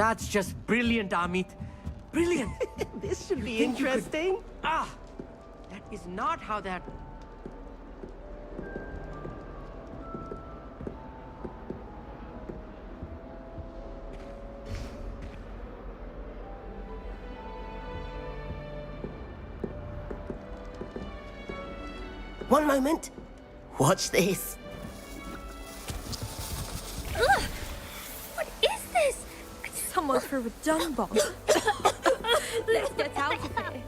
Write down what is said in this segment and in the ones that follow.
That's just brilliant, Amit. Brilliant. This should be interesting. That is not how that... One moment. Watch this. Ugh! What is this? Someone threw a dung bomb. Let's get out of here.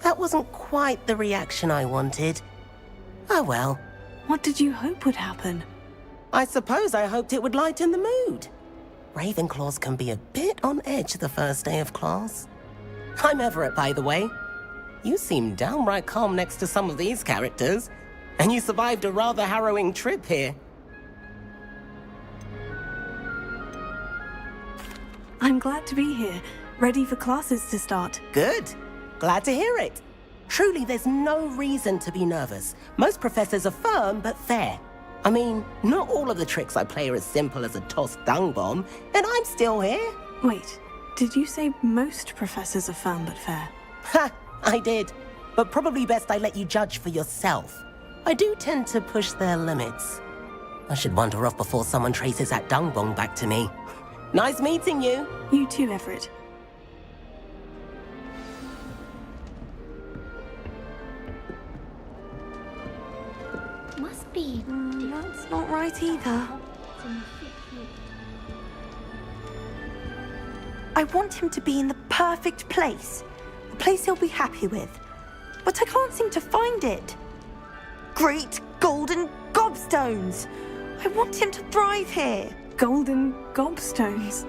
That wasn't quite the reaction I wanted. Oh well. What did you hope would happen? I suppose I hoped it would lighten the mood. Ravenclaws can be a bit on edge the first day of class. I'm Everett, by the way. You seem downright calm next to some of these characters, and you survived a rather harrowing trip here. I'm glad to be here, ready for classes to start. Good. Glad to hear it. Truly, there's no reason to be nervous. Most professors are firm but fair. I mean, not all of the tricks I play are as simple as a tossed dung bomb, and I'm still here. Wait, did you say most professors are firm but fair? Ha! I did. But probably best I let you judge for yourself. I do tend to push their limits. I should wander off before someone traces that dung bomb back to me. Nice meeting you. You too, Everett. Must be. That's not right either. I want him to be in the perfect place. A place he'll be happy with. But I can't seem to find it. Great golden gobstones! I want him to thrive here. Golden gobstones.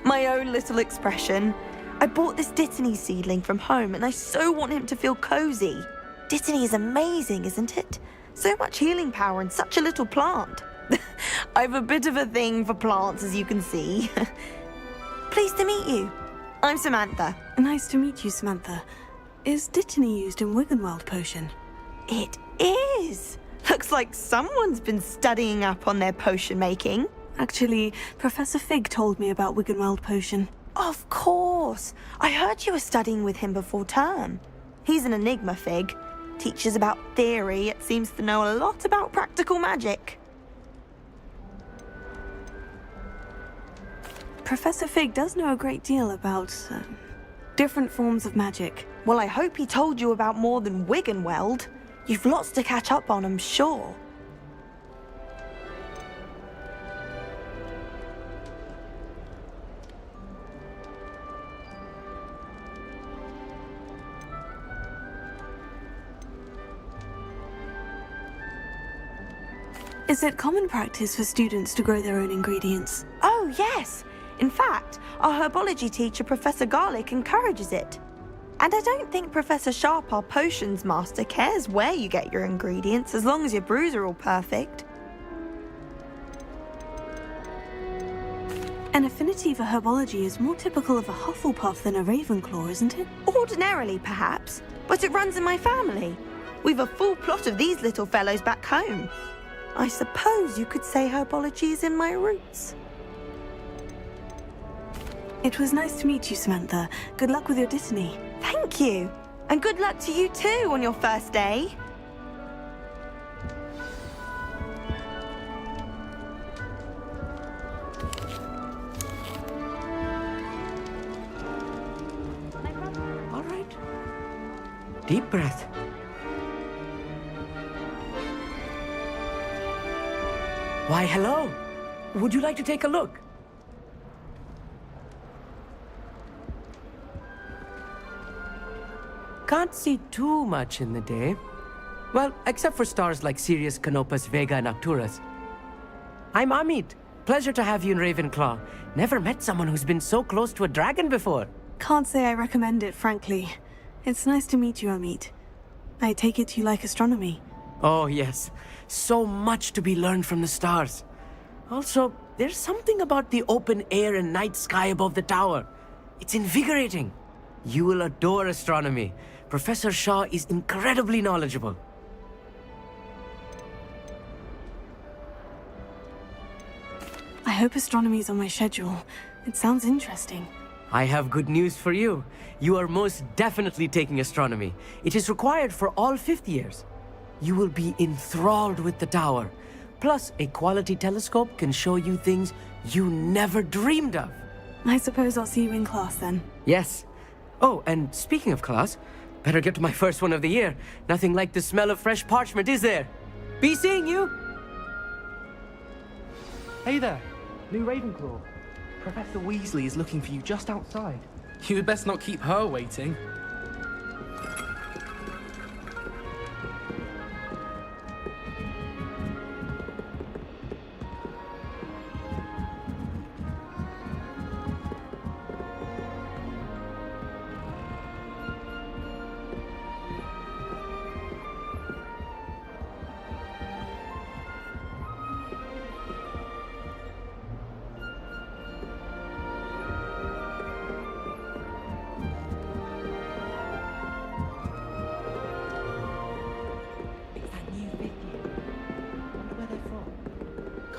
My own little expression. I bought this Dittany seedling from home and I so want him to feel cozy. Dittany is amazing, isn't it? So much healing power in such a little plant. I've a bit of a thing for plants, as you can see. Pleased to meet you. I'm Samantha. Nice to meet you, Samantha. Is Dittany used in Wiggenweld potion? It is. Looks like someone's been studying up on their potion making. Actually, Professor Fig told me about Wiggenweld potion. Of course. I heard you were studying with him before term. He's an enigma, Fig. Teaches about theory, yet seems to know a lot about practical magic. Professor Fig does know a great deal about different forms of magic. Well, I hope he told you about more than Wiggenweld. You've lots to catch up on, I'm sure. Is it common practice for students to grow their own ingredients? Oh, yes. In fact, our herbology teacher, Professor Garlick, encourages it. And I don't think Professor Sharp, our potions master, cares where you get your ingredients as long as your brews are all perfect. An affinity for herbology is more typical of a Hufflepuff than a Ravenclaw, isn't it? Ordinarily, perhaps, but it runs in my family. We've a full plot of these little fellows back home. I suppose you could say herbology is in my roots. It was nice to meet you, Samantha. Good luck with your Dittany. Thank you. And good luck to you too on your first day. All right. Deep breath. Why, hello. Would you like to take a look? Can't see too much in the day. Well, except for stars like Sirius, Canopus, Vega, and Arcturus. I'm Amit. Pleasure to have you in Ravenclaw. Never met someone who's been so close to a dragon before. Can't say I recommend it, frankly. It's nice to meet you, Amit. I take it you like astronomy. Oh, yes. So much to be learned from the stars. Also, there's something about the open air and night sky above the tower. It's invigorating. You will adore astronomy. Professor Shaw is incredibly knowledgeable. I hope astronomy's on my schedule. It sounds interesting. I have good news for you. You are most definitely taking astronomy. It is required for all fifth years. You will be enthralled with the tower. Plus, a quality telescope can show you things you never dreamed of. I suppose I'll see you in class then. Yes. Oh, and speaking of class, better get to my first one of the year. Nothing like the smell of fresh parchment, is there? Be seeing you! Hey there, new Ravenclaw. Professor Weasley is looking for you just outside. You had best not keep her waiting.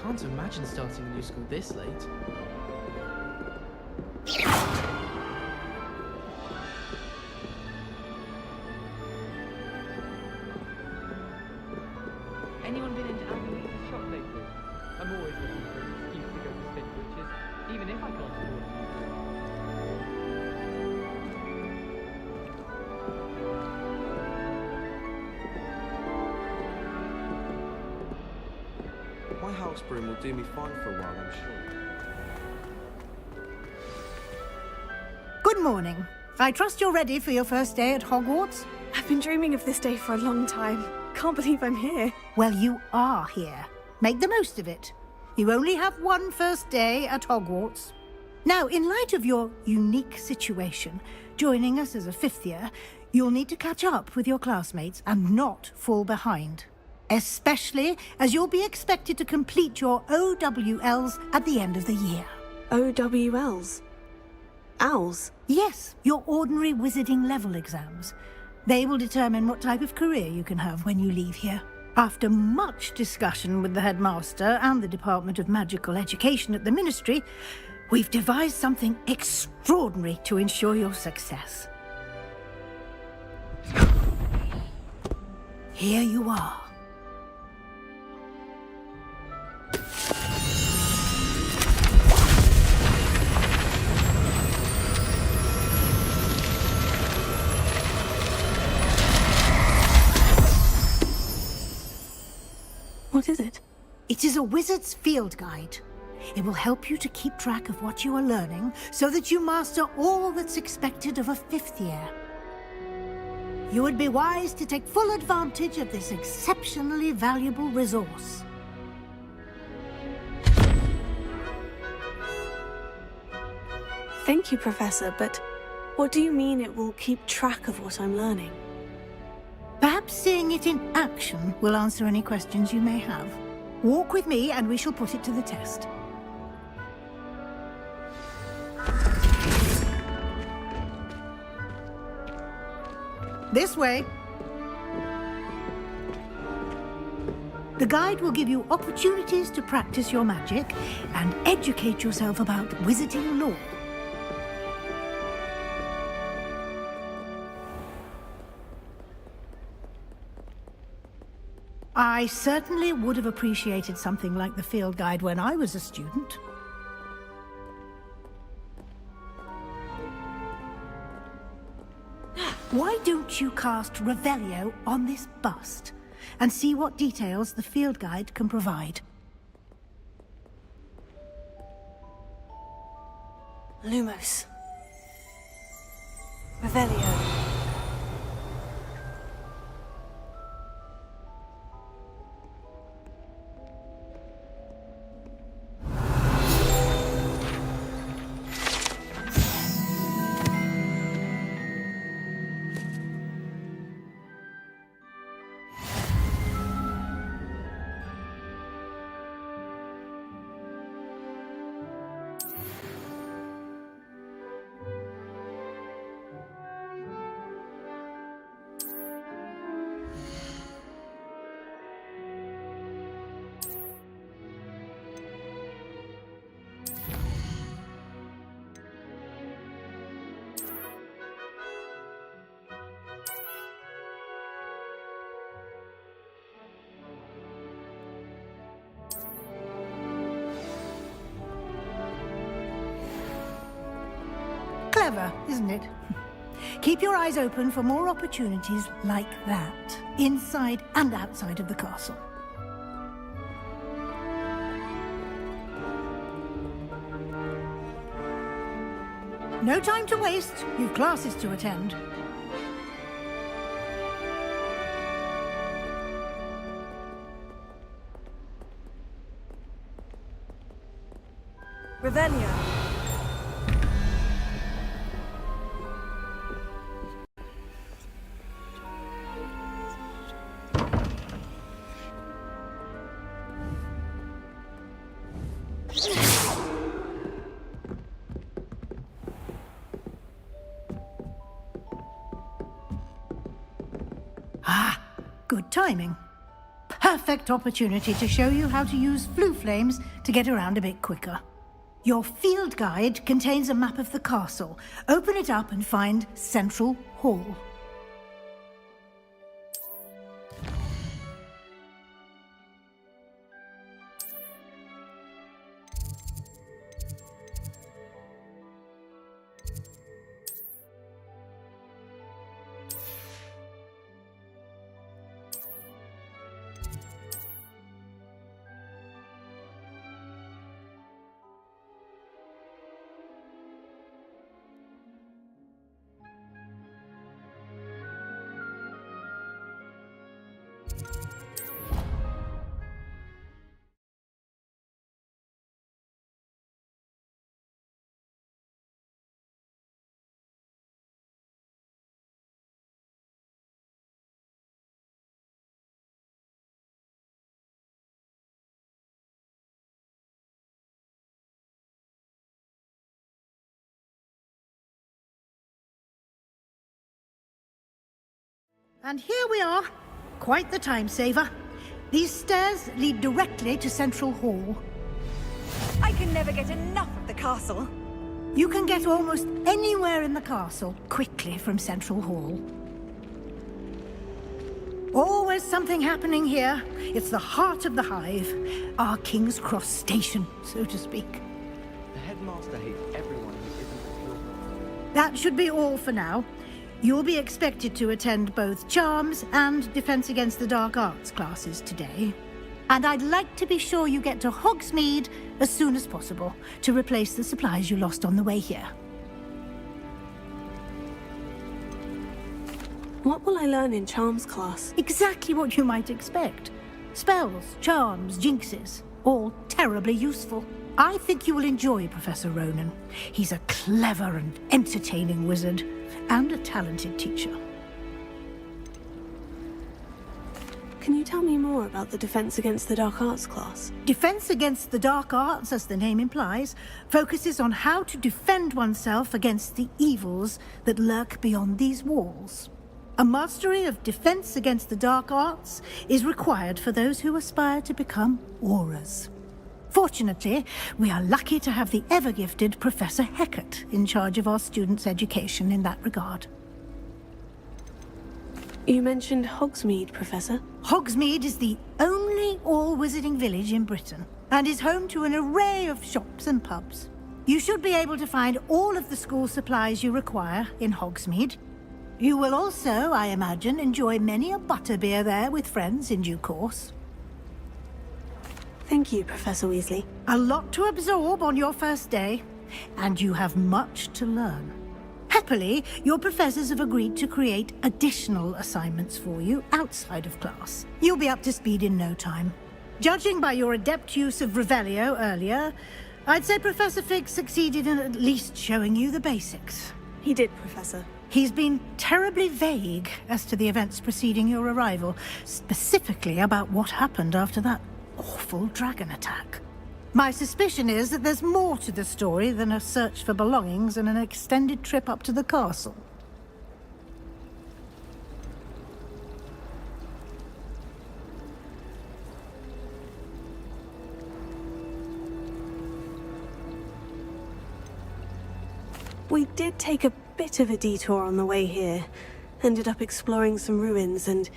Can't imagine starting a new school this late. Anyone been into Abby's shop lately? I'm always looking for an excuse to go to Stick Witches, even if I can't afford it. My house broom will do me fine for a while, I'm sure. Good morning. I trust you're ready for your first day at Hogwarts? I've been dreaming of this day for a long time. Can't believe I'm here. Well, you are here. Make the most of it. You only have one first day at Hogwarts. Now, in light of your unique situation, joining us as a fifth year, you'll need to catch up with your classmates and not fall behind. Especially as you'll be expected to complete your OWLs at the end of the year. OWLs? Owls? Yes, your ordinary wizarding level exams. They will determine what type of career you can have when you leave here. After much discussion with the headmaster and the Department of Magical Education at the Ministry, we've devised something extraordinary to ensure your success. Here you are. What is it? It is a wizard's field guide. It will help you to keep track of what you are learning so that you master all that's expected of a fifth year. You would be wise to take full advantage of this exceptionally valuable resource. Thank you, Professor, but what do you mean it will keep track of what I'm learning? Perhaps seeing it in action will answer any questions you may have. Walk with me and we shall put it to the test. This way. The guide will give you opportunities to practice your magic and educate yourself about wizarding lore. I certainly would have appreciated something like the field guide when I was a student. Why don't you cast Revelio on this bust and see what details the field guide can provide? Lumos. Revelio. Clever, isn't it? Keep your eyes open for more opportunities like that, inside and outside of the castle. No time to waste. You've classes to attend. Revelio. Ah, good timing. Perfect opportunity to show you how to use flue flames to get around a bit quicker. Your field guide contains a map of the castle. Open it up and find Central Hall. And here we are. Quite the time saver. These stairs lead directly to Central Hall. I can never get enough of the castle. You can get almost anywhere in the castle quickly from Central Hall. Always something happening here. It's the heart of the hive. Our King's Cross station, so to speak. The headmaster hates everyone who isn't a pure. That should be all for now. You'll be expected to attend both Charms and Defense Against the Dark Arts classes today. And I'd like to be sure you get to Hogsmeade as soon as possible to replace the supplies you lost on the way here. What will I learn in Charms class? Exactly what you might expect. Spells, charms, jinxes, all terribly useful. I think you will enjoy Professor Ronan. He's a clever and entertaining wizard, and a talented teacher. Can you tell me more about the Defense Against the Dark Arts class? Defense Against the Dark Arts, as the name implies, focuses on how to defend oneself against the evils that lurk beyond these walls. A mastery of Defense Against the Dark Arts is required for those who aspire to become auras. Fortunately, we are lucky to have the ever-gifted Professor Hecat in charge of our students' education in that regard. You mentioned Hogsmeade, Professor. Hogsmeade is the only all-wizarding village in Britain and is home to an array of shops and pubs. You should be able to find all of the school supplies you require in Hogsmeade. You will also, I imagine, enjoy many a butterbeer there with friends in due course. Thank you, Professor Weasley. A lot to absorb on your first day, and you have much to learn. Happily, your professors have agreed to create additional assignments for you outside of class. You'll be up to speed in no time. Judging by your adept use of Revelio earlier, I'd say Professor Fig succeeded in at least showing you the basics. He did, Professor. He's been terribly vague as to the events preceding your arrival, specifically about what happened after that awful dragon attack. My suspicion is that there's more to the story than a search for belongings and an extended trip up to the castle. We did take a bit of a detour on the way here. Ended up exploring some ruins and...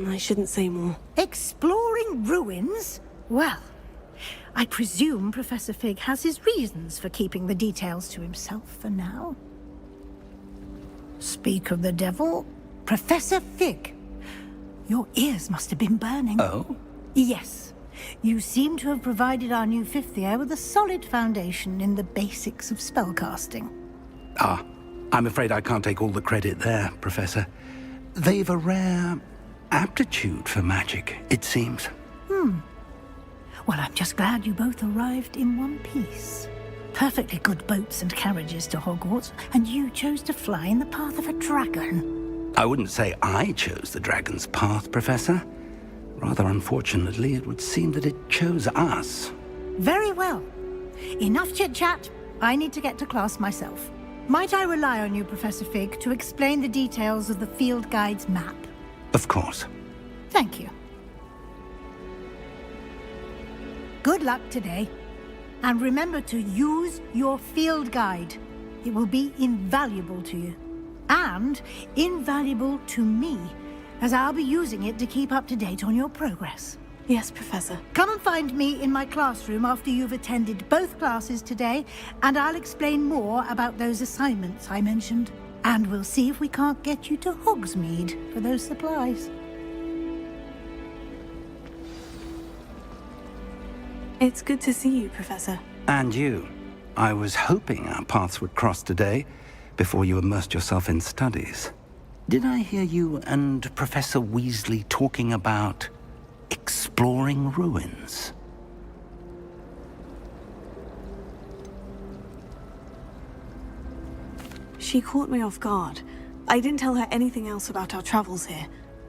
I shouldn't say more. Exploring ruins? Well, I presume Professor Fig has his reasons for keeping the details to himself for now. Speak of the devil, Professor Fig. Your ears must have been burning. Oh? Yes. You seem to have provided our new fifth year with a solid foundation in the basics of spellcasting. Ah, I'm afraid I can't take all the credit there, Professor. They've a rare aptitude for magic, it seems. Well, I'm just glad you both arrived in one piece. Perfectly good boats and carriages to Hogwarts, and you chose to fly in the path of a dragon. I wouldn't say I chose the dragon's path, Professor. Rather unfortunately, it would seem that it chose us. Very well. Enough chit-chat. I need to get to class myself. Might I rely on you, Professor Fig, to explain the details of the field guide's map? Of course. Thank you. Good luck today. And remember to use your field guide. It will be invaluable to you. And invaluable to me, as I'll be using it to keep up to date on your progress. Yes, Professor. Come and find me in my classroom after you've attended both classes today, and I'll explain more about those assignments I mentioned. And we'll see if we can't get you to Hogsmeade for those supplies. It's good to see you, Professor. And you. I was hoping our paths would cross today, before you immersed yourself in studies. Did I hear you and Professor Weasley talking about exploring ruins? She caught me off guard. I didn't tell her anything else about our travels here.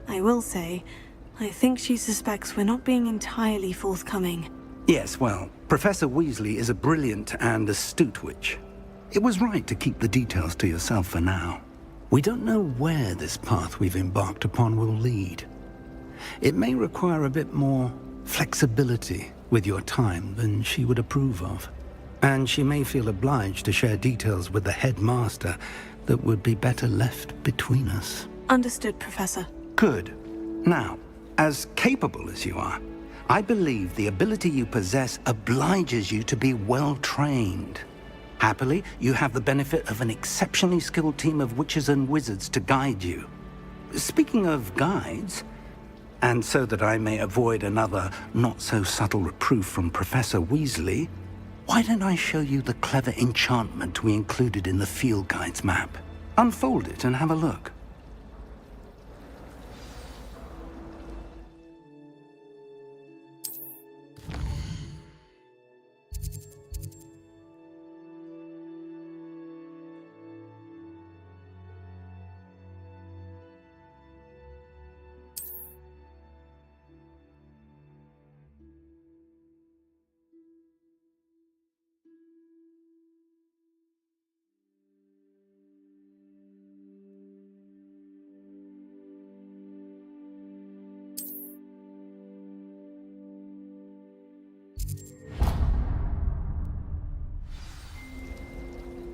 I will say, I think she suspects we're not being entirely forthcoming. Yes, well, Professor Weasley is a brilliant and astute witch. It was right to keep the details to yourself for now. We don't know where this path we've embarked upon will lead. It may require a bit more flexibility with your time than she would approve of. And she may feel obliged to share details with the headmaster that would be better left between us. Understood, Professor. Good. Now, as capable as you are, I believe the ability you possess obliges you to be well trained. Happily, you have the benefit of an exceptionally skilled team of witches and wizards to guide you. Speaking of guides, and so that I may avoid another not-so-subtle reproof from Professor Weasley, why don't I show you the clever enchantment we included in the field guide's map? Unfold it and have a look.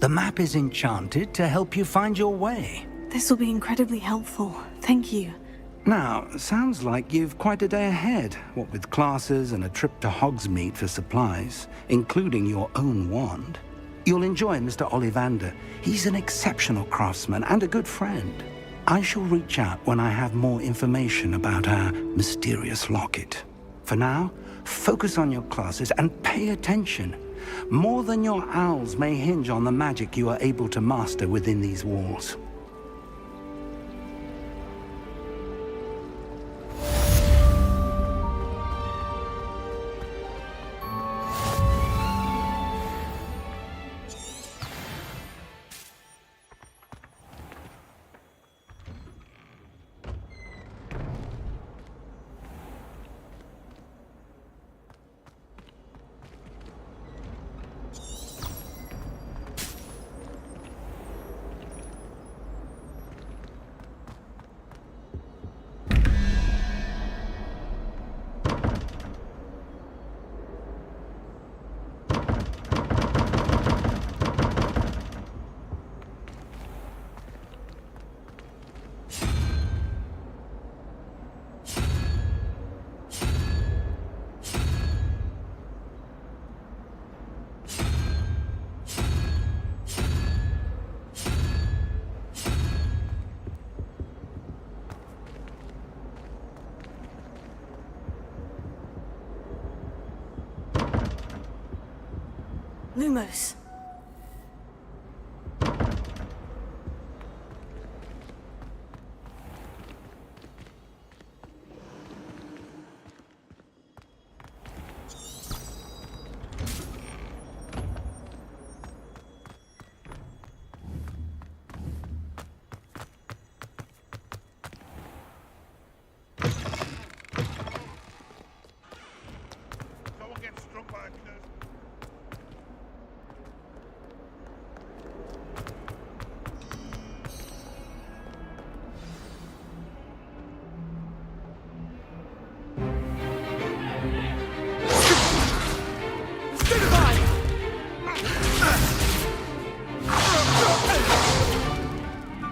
The map is enchanted to help you find your way. This will be incredibly helpful. Thank you. Now, sounds like you've quite a day ahead, what with classes and a trip to Hogsmeade for supplies, including your own wand. You'll enjoy Mr. Ollivander. He's an exceptional craftsman and a good friend. I shall reach out when I have more information about our mysterious locket. For now, focus on your classes and pay attention. More than your owls may hinge on the magic you are able to master within these walls. Lumos.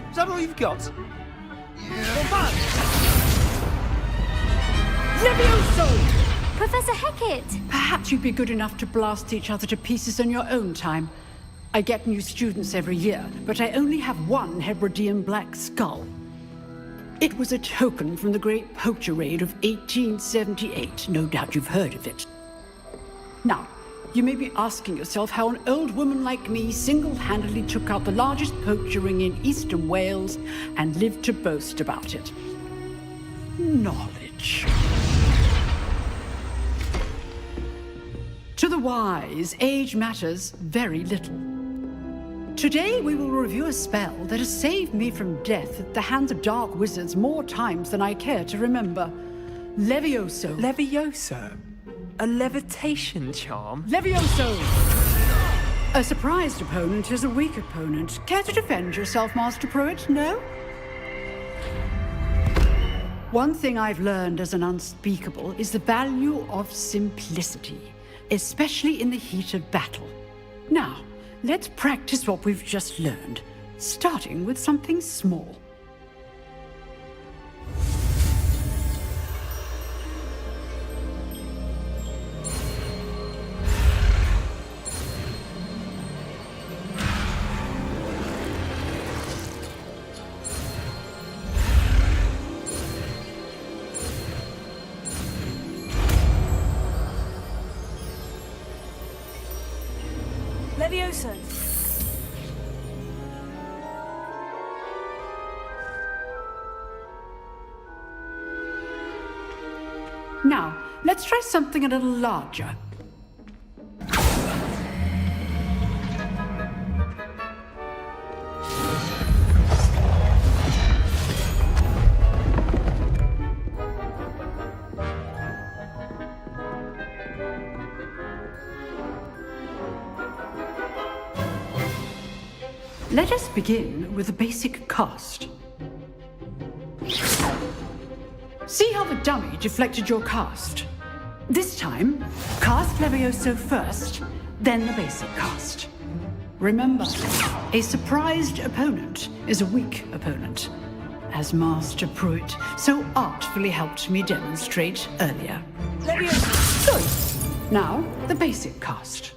Is that all you've got? Professor Hecat! Perhaps you'd be good enough to blast each other to pieces in your own time. I get new students every year, but I only have one Hebridean black skull. It was a token from the Great Poacher Raid of 1878. No doubt you've heard of it. Now, you may be asking yourself how an old woman like me single-handedly took out the largest poacher ring in eastern Wales and lived to boast about it. Knowledge. To the wise, age matters very little. Today we will review a spell that has saved me from death at the hands of dark wizards more times than I care to remember. Levioso. Levioso? A levitation charm? Levioso! A surprised opponent is a weak opponent. Care to defend yourself, Master Pruitt? No? One thing I've learned as an unspeakable is the value of simplicity, especially in the heat of battle. Now, let's practice what we've just learned, starting with something small. Levioso. Now, let's try something a little larger. Let us begin with the basic cast. See how the dummy deflected your cast? This time, cast Levioso first, then the basic cast. Remember, a surprised opponent is a weak opponent, as Master Pruitt so artfully helped me demonstrate earlier. Levioso. Good. Now, the basic cast.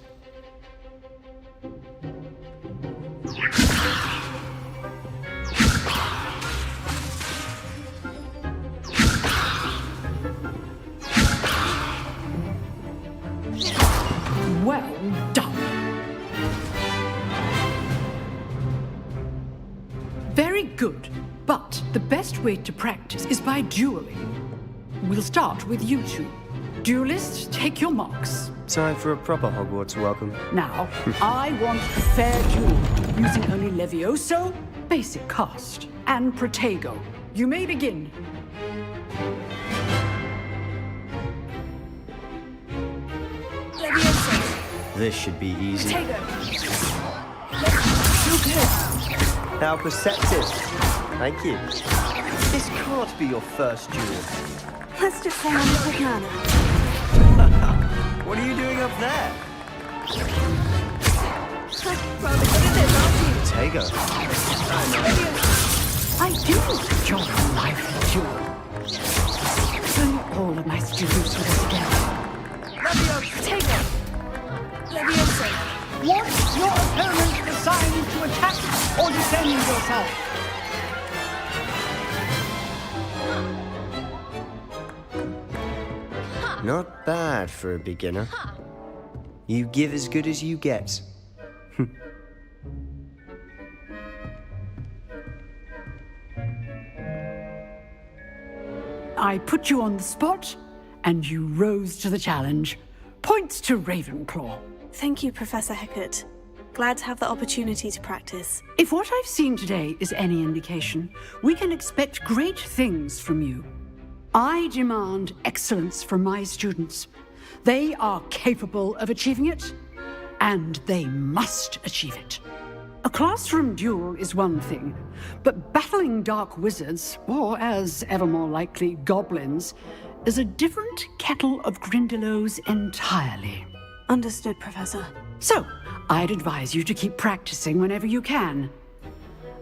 Well done. Very good, but the best way to practice is by dueling. We'll start with you two. Duelists, take your marks. Time for a proper Hogwarts welcome. Now, I want a fair duel, using only Levioso, basic cast, and Protego. You may begin. Levioso. This should be easy. Protego. How perceptive. Thank you. This can't be your first duel. Let's just say I'm a quick learner. What are you doing up there? Rather good at this, aren't you? Tego. I do enjoy a lively duel. So you're all a nice to lose with us again. Protego. Levioso. Want your opponent assigned to attack or defend yourself? Not bad for a beginner. You give as good as you get. I put you on the spot, and you rose to the challenge. Points to Ravenclaw. Thank you, Professor Hecat. Glad to have the opportunity to practice. If what I've seen today is any indication, we can expect great things from you. I demand excellence from my students. They are capable of achieving it, and they must achieve it. A classroom duel is one thing, but battling dark wizards, or as ever more likely, goblins, is a different kettle of Grindylows entirely. Understood, Professor. So, I'd advise you to keep practicing whenever you can.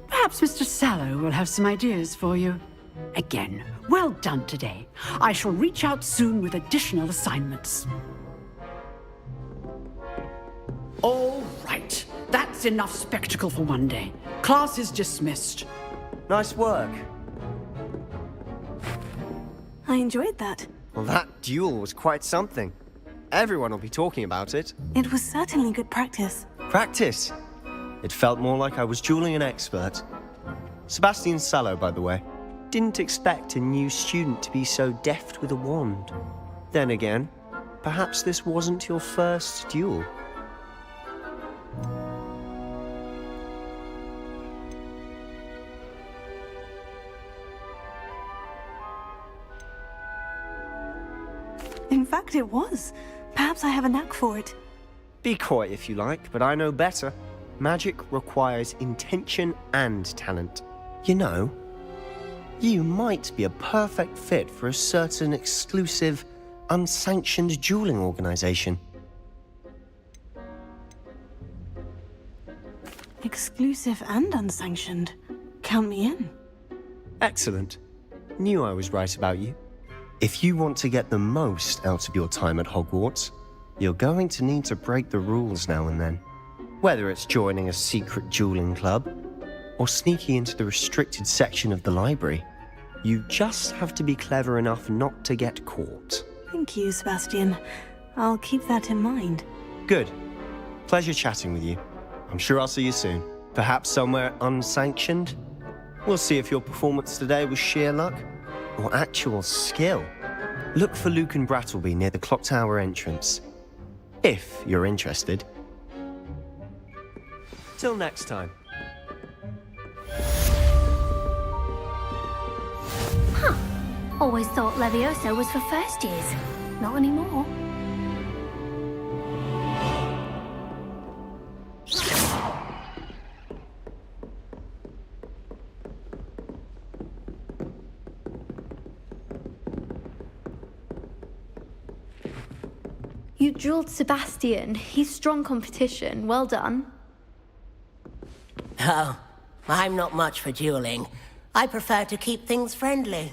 Perhaps Mr. Sallow will have some ideas for you. Again, well done today. I shall reach out soon with additional assignments. All right. That's enough spectacle for one day. Class is dismissed. Nice work. I enjoyed that. Well, that duel was quite something. Everyone will be talking about it. It was certainly good practice. Practice? It felt more like I was dueling an expert. Sebastian Sallow, by the way. Didn't expect a new student to be so deft with a wand. Then again, perhaps this wasn't your first duel. In fact, it was. Perhaps I have a knack for it. Be coy if you like, but I know better. Magic requires intention and talent. You know, you might be a perfect fit for a certain exclusive, unsanctioned dueling organization. Exclusive and unsanctioned. Count me in. Excellent. Knew I was right about you. If you want to get the most out of your time at Hogwarts, you're going to need to break the rules now and then. Whether it's joining a secret dueling club, or sneaking into the restricted section of the library, you just have to be clever enough not to get caught. Thank you, Sebastian. I'll keep that in mind. Good. Pleasure chatting with you. I'm sure I'll see you soon. Perhaps somewhere unsanctioned? We'll see if your performance today was sheer luck or actual skill. Look for Luke and Brattleby near the clock tower entrance, if you're interested. Till next time. Huh. Always thought Levioso was for first years. Not anymore. You drilled Sebastian. He's strong competition. Well done. Oh, I'm not much for dueling. I prefer to keep things friendly.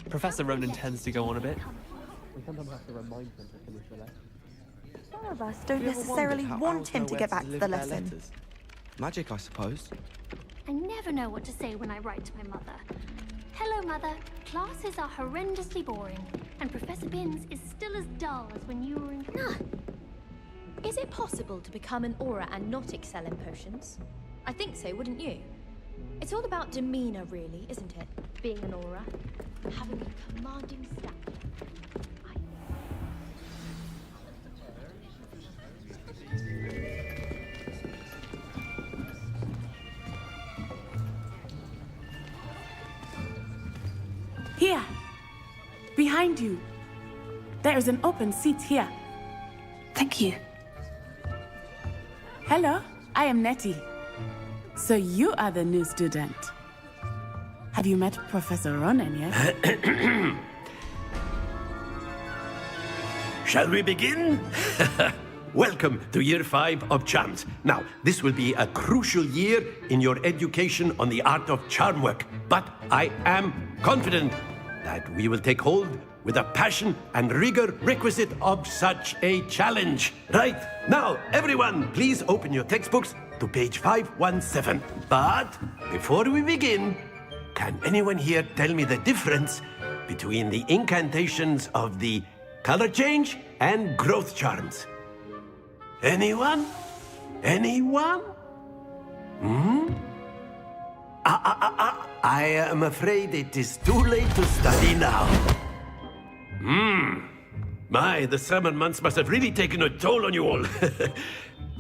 Professor Ronan tends to go on a bit. We sometimes have to remind them to finish the lesson. Some of us don't necessarily want him to get back to the lesson. Magic, I suppose. I never know what to say when I write to my mother. Hello, Mother. Classes are horrendously boring, and Professor Binns is still as dull as when you were in... Is it possible to become an aura and not excel in potions? I think so, wouldn't you? It's all about demeanor, really, isn't it? Being an aura. Having a commanding stature. Here, behind you. There is an open seat here. Thank you. Hello, I am Nettie. So you are the new student. Have you met Professor Ronan yet? Shall we begin? Welcome to Year 5 of Charms. Now, this will be a crucial year in your education on the art of charm work. But I am confident that we will take hold with the passion and rigor requisite of such a challenge. Right, now, everyone, please open your textbooks to page 517. But before we begin, can anyone here tell me the difference between the incantations of the color change and growth charms? Anyone? Anyone? I am afraid it is too late to study now. My, the summer months must have really taken a toll on you all.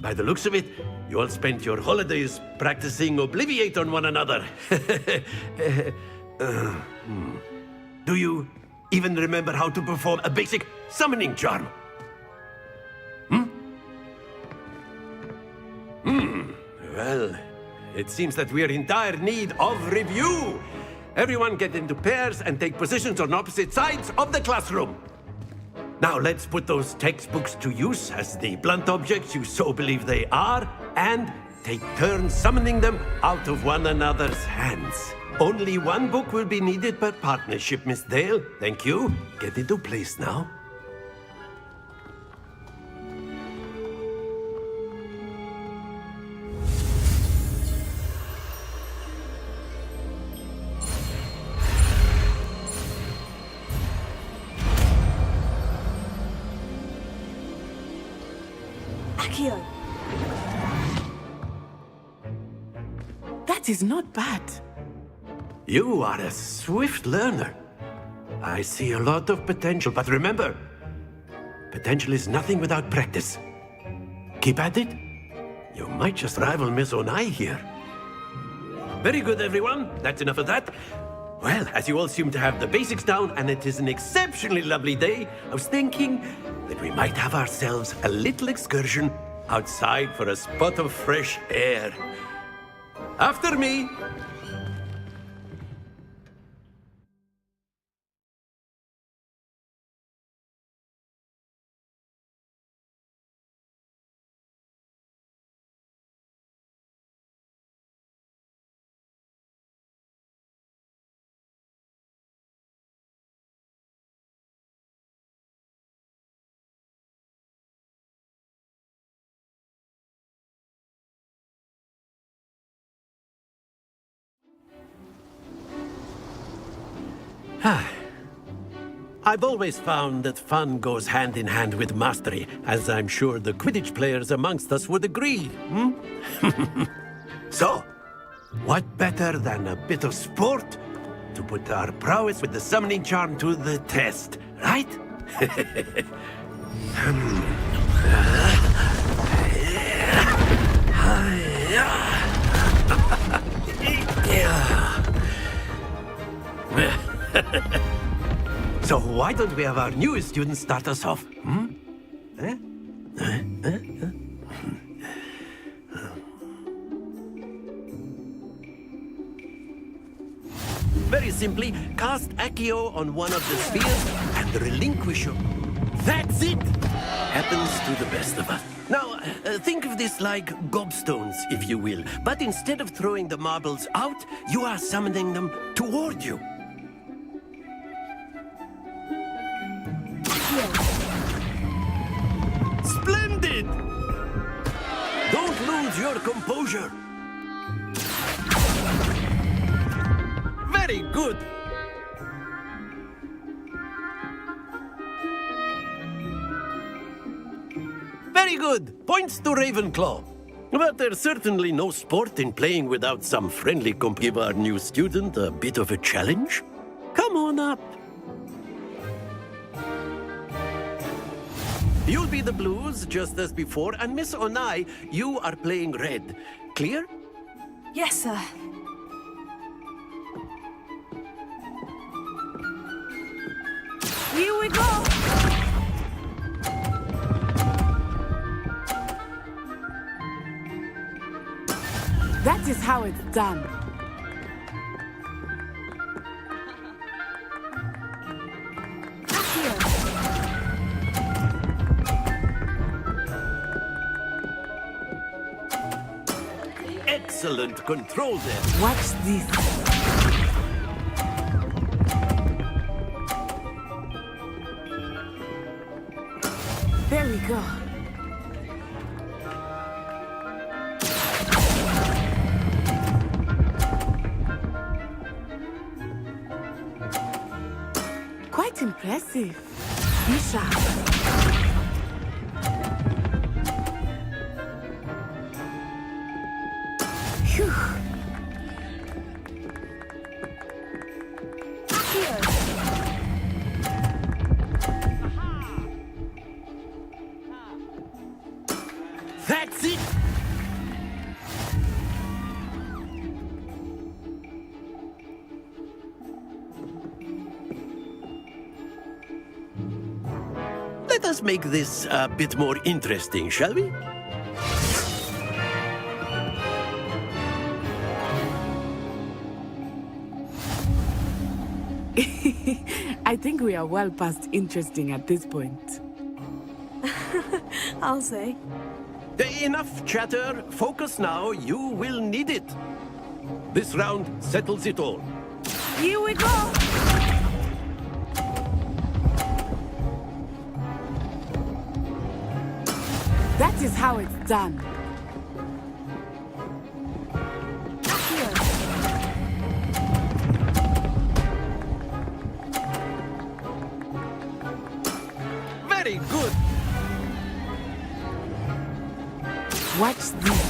By the looks of it, you all spent your holidays practicing Obliviate on one another. Do you even remember how to perform a basic summoning charm? Well, it seems that we are in dire need of review. Everyone get into pairs and take positions on opposite sides of the classroom. Now let's put those textbooks to use as the blunt objects you so believe they are, and take turns summoning them out of one another's hands. Only one book will be needed per partnership, Miss Dale. Thank you. Get into place now. Akio. That is not bad. You are a swift learner. I see a lot of potential, but remember, potential is nothing without practice. Keep at it. You might just rival Miss Onai here. Very good, everyone. That's enough of that. Well, as you all seem to have the basics down, and it is an exceptionally lovely day, I was thinking that we might have ourselves a little excursion outside for a spot of fresh air. After me. I've always found that fun goes hand in hand with mastery, as I'm sure the Quidditch players amongst us would agree. So, what better than a bit of sport to put our prowess with the summoning charm to the test, right? So why don't we have our newest student start us off? Very simply, cast Accio on one of the spheres and relinquish your... That's it! Happens to the best of us. Now, think of this like gobstones, if you will. But instead of throwing the marbles out, you are summoning them toward you. Splendid! Don't lose your composure. Very good. Very good. Points to Ravenclaw. But there's certainly no sport in playing without some friendly give our new student a bit of a challenge. Come on up. You'll be the blues just as before, and Miss Onai, you are playing red. Clear? Yes, sir. Here we go! That is how it's done. Excellent control there. Watch this. There we go. Quite impressive. Be sharp. Phew. That's it! Let us make this a bit more interesting, shall we? I think we are well past interesting at this point. I'll say. Enough chatter. Focus now. You will need it. This round settles it all. Here we go! That is how it's done. Very good. Watch this.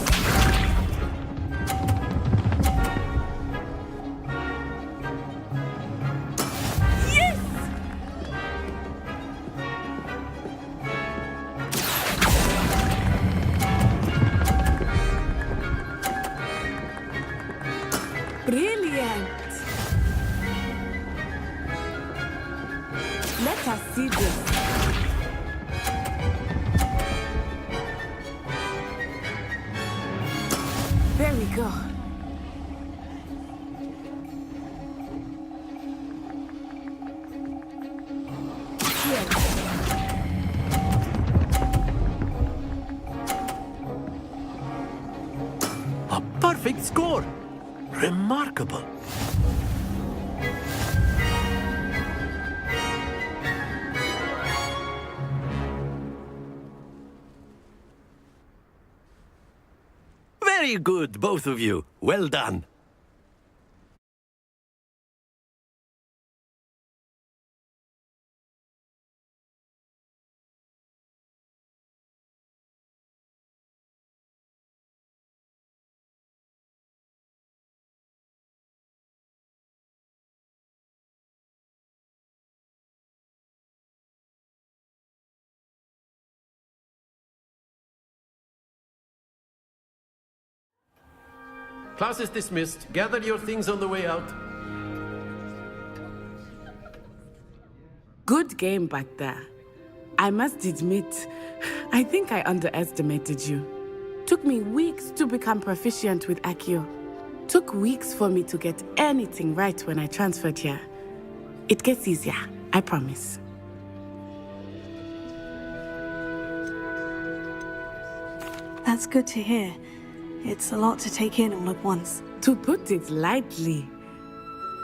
Yes! Brilliant. Let us see this. There we go. A perfect score. Remarkable. Very good, both of you. Well done. Class is dismissed. Gather your things on the way out. Good game back there. I must admit, I think I underestimated you. Took me weeks to become proficient with Accio. Took weeks for me to get anything right when I transferred here. It gets easier, I promise. That's good to hear. It's a lot to take in all at once. To put it lightly,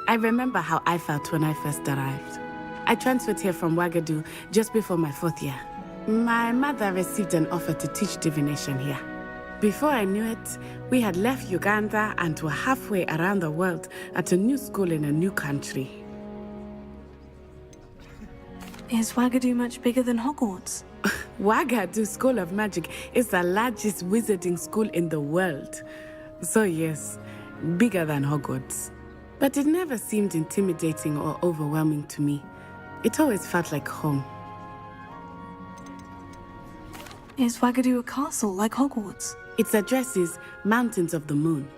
I remember how I felt when I first arrived. I transferred here from Ouagadougou just before my 4th year. My mother received an offer to teach divination here. Before I knew it, we had left Uganda and were halfway around the world at a new school in a new country. Is Wagadu much bigger than Hogwarts? Wagadu School of Magic is the largest wizarding school in the world. So yes, bigger than Hogwarts. But it never seemed intimidating or overwhelming to me. It always felt like home. Is Wagadu a castle like Hogwarts? Its address is Mountains of the Moon.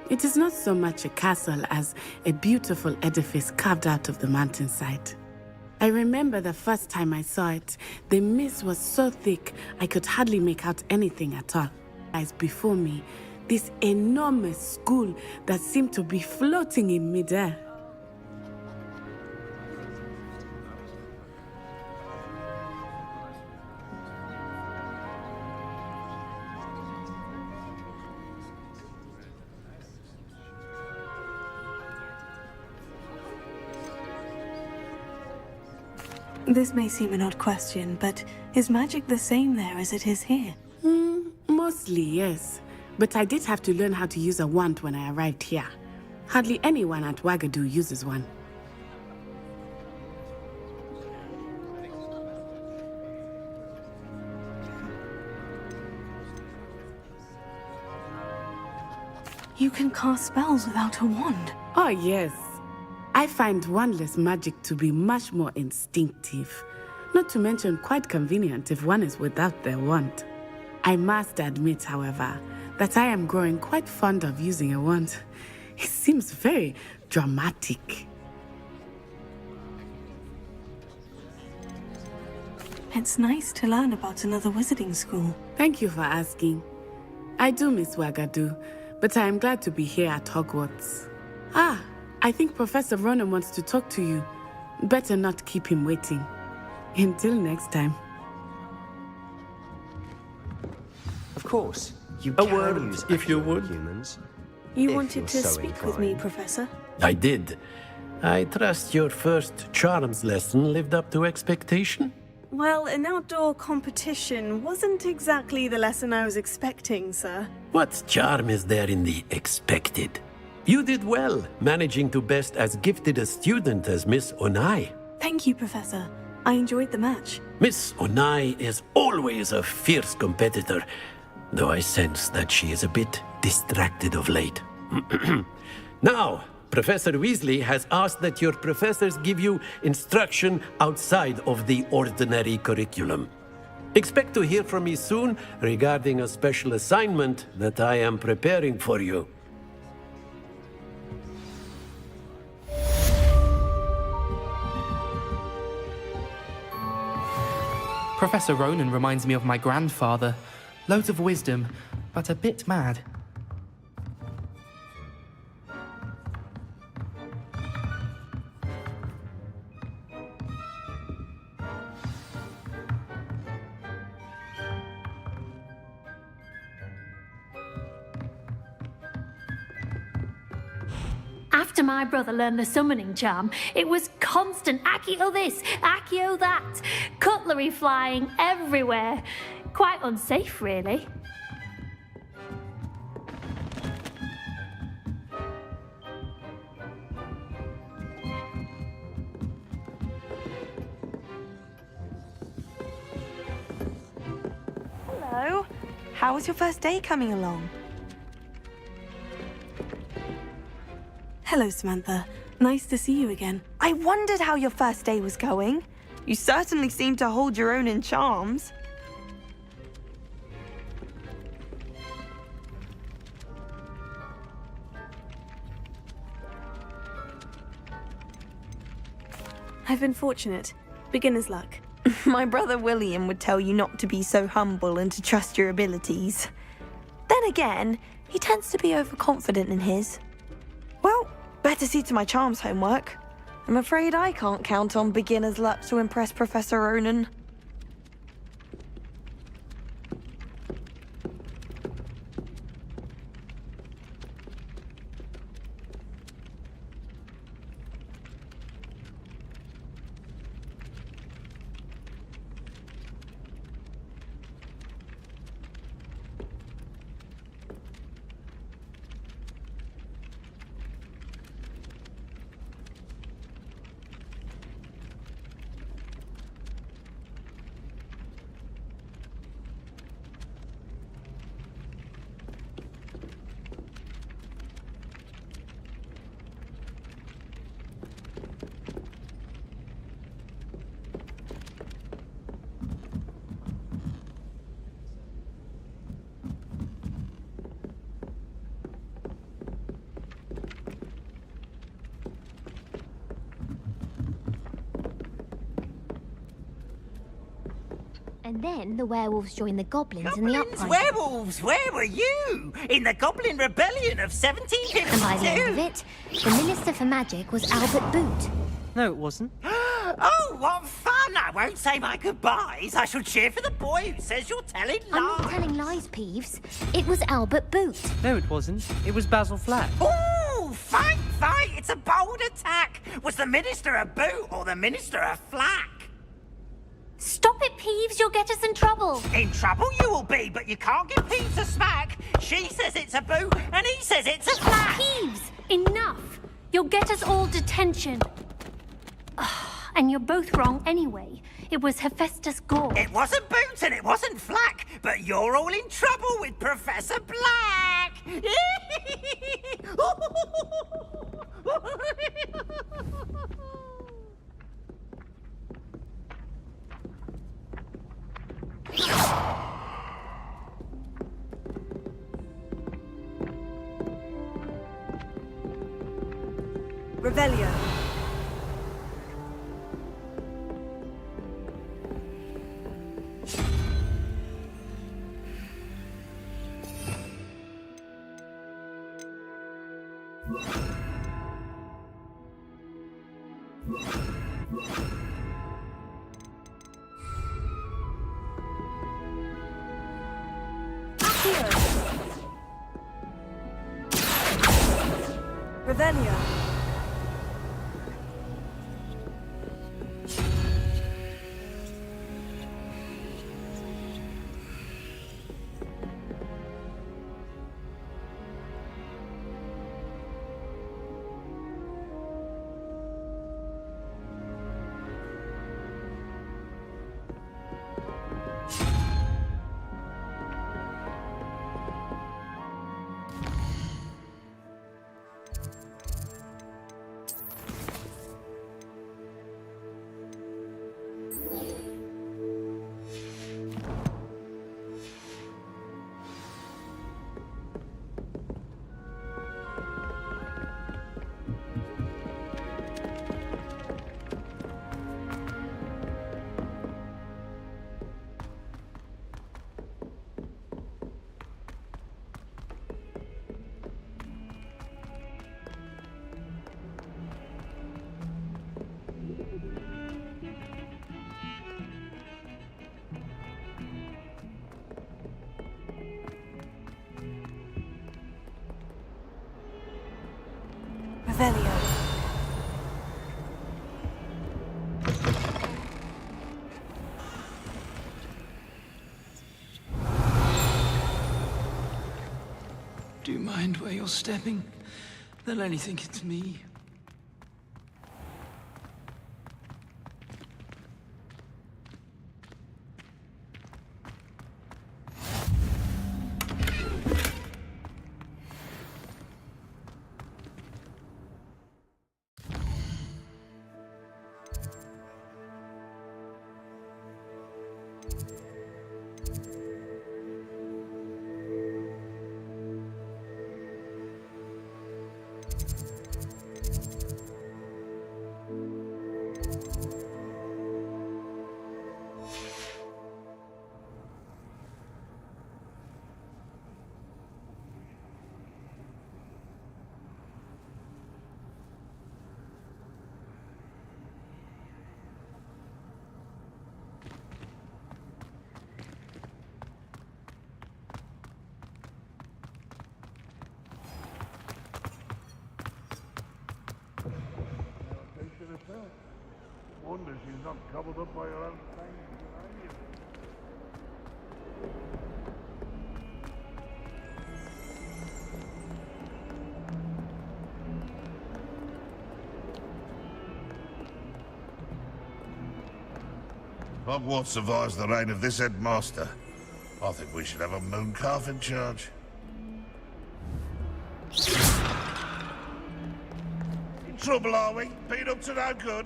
It is not so much a castle as a beautiful edifice carved out of the mountainside. I remember the first time I saw it, the mist was so thick I could hardly make out anything at all. As before me, this enormous school that seemed to be floating in midair. This may seem an odd question, but is magic the same there as it is here? Mostly, yes. But I did have to learn how to use a wand when I arrived here. Hardly anyone at Wagadu uses one. You can cast spells without a wand. Oh, yes. I find wandless magic to be much more instinctive. Not to mention quite convenient if one is without their wand. I must admit, however, that I am growing quite fond of using a wand. It seems very dramatic. It's nice to learn about another wizarding school. Thank you for asking. I do miss Wagadu, but I am glad to be here at Hogwarts. I think Professor Ronan wants to talk to you. Better not keep him waiting. Until next time. Of course, you A can word, use if you would. humans. You If wanted you're to so speak with me, inclined. Professor? I did. I trust your first charms lesson lived up to expectation? Well, an outdoor competition wasn't exactly the lesson I was expecting, sir. What charm is there in the expected? You did well, managing to best as gifted a student as Miss Onai. Thank you, Professor. I enjoyed the match. Miss Onai is always a fierce competitor, though I sense that she is a bit distracted of late. Now, Professor Weasley has asked that your professors give you instruction outside of the ordinary curriculum. Expect to hear from me soon regarding a special assignment that I am preparing for you. Professor Ronan reminds me of my grandfather. Loads of wisdom, but a bit mad. After my brother learned the summoning charm, it was constant Accio this, Accio that, cutlery flying everywhere. Quite unsafe, really. Hello. How was your first day coming along? Hello, Samantha. Nice to see you again. I wondered how your first day was going. You certainly seem to hold your own in charms. I've been fortunate. Beginner's luck. My brother William would tell you not to be so humble and to trust your abilities. Then again, he tends to be overconfident in his. Well, better see to my charms homework. I'm afraid I can't count on beginner's luck to impress Professor Ronan. And then the werewolves joined the goblins in the uprising. Werewolves, where were you? In the Goblin Rebellion of 1752? And by the end of it, the Minister for Magic was Albert Boot. No, it wasn't. Oh, what fun! I won't say my goodbyes. I shall cheer for the boy who says you're telling lies. I'm not telling lies, Peeves. It was Albert Boot. No, it wasn't. It was Basil Flack. Ooh, fight! It's a bold attack. Was the Minister a Boot or the Minister a Flack? Stop it, Peeves. You'll get us in trouble. In trouble you will be, but you can't give Peeves a smack. She says it's a Boot and he says it's a Flack. Peeves, enough. You'll get us all detention. And you're both wrong anyway. It was Hephaestus Gore. It wasn't Boot and it wasn't Flack, but you're all in trouble with Professor Black. Revelio. Revelio. Revelio. Do you mind where you're stepping? They'll only think it's me. Wonder she's not covered up by her own fangs behind you. Hogwarts survives the reign of this headmaster. I think we should have a moon calf in charge. In trouble, are we? Been up to no good?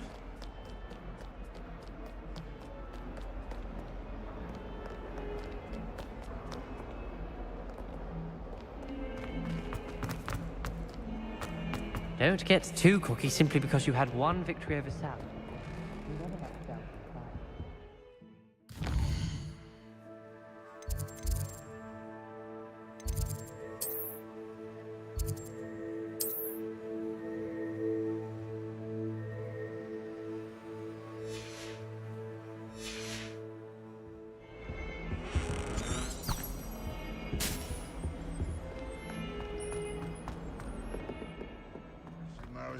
Don't get too cocky simply because you had one victory over South.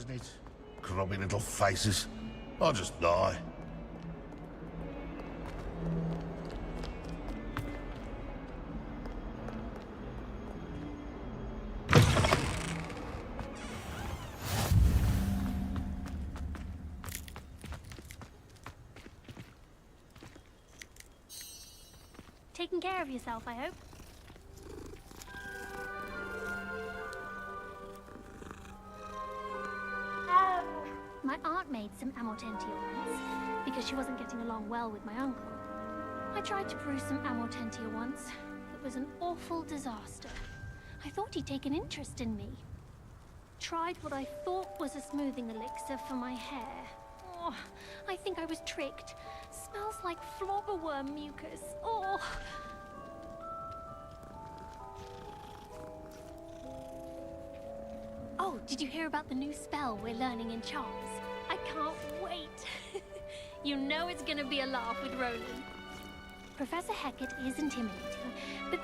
isn't it? Grubby little faces. I'll just die. Taking care of yourself, I hope. My aunt made some amortentia once, because she wasn't getting along well with my uncle. I tried to brew some amortentia once. It was an awful disaster. I thought he'd take an interest in me. Tried what I thought was a smoothing elixir for my hair. Oh, I think I was tricked. Smells like flobberworm mucus. Oh. Oh, did you hear about the new spell we're learning in Charms? I can't wait. You know it's gonna be a laugh with Roland. Professor Hecat is intimidating, but...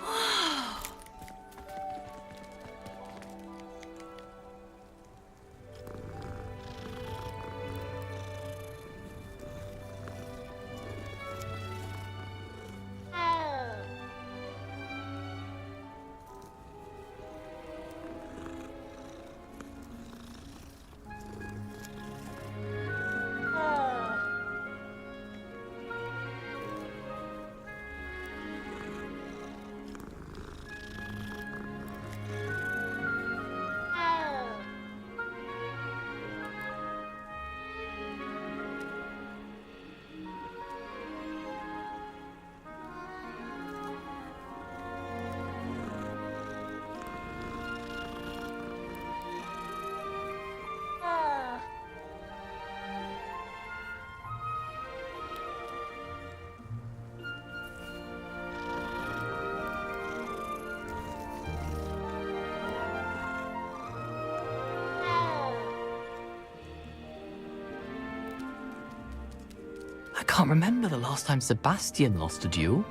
I can't remember the last time Sebastian lost a duel.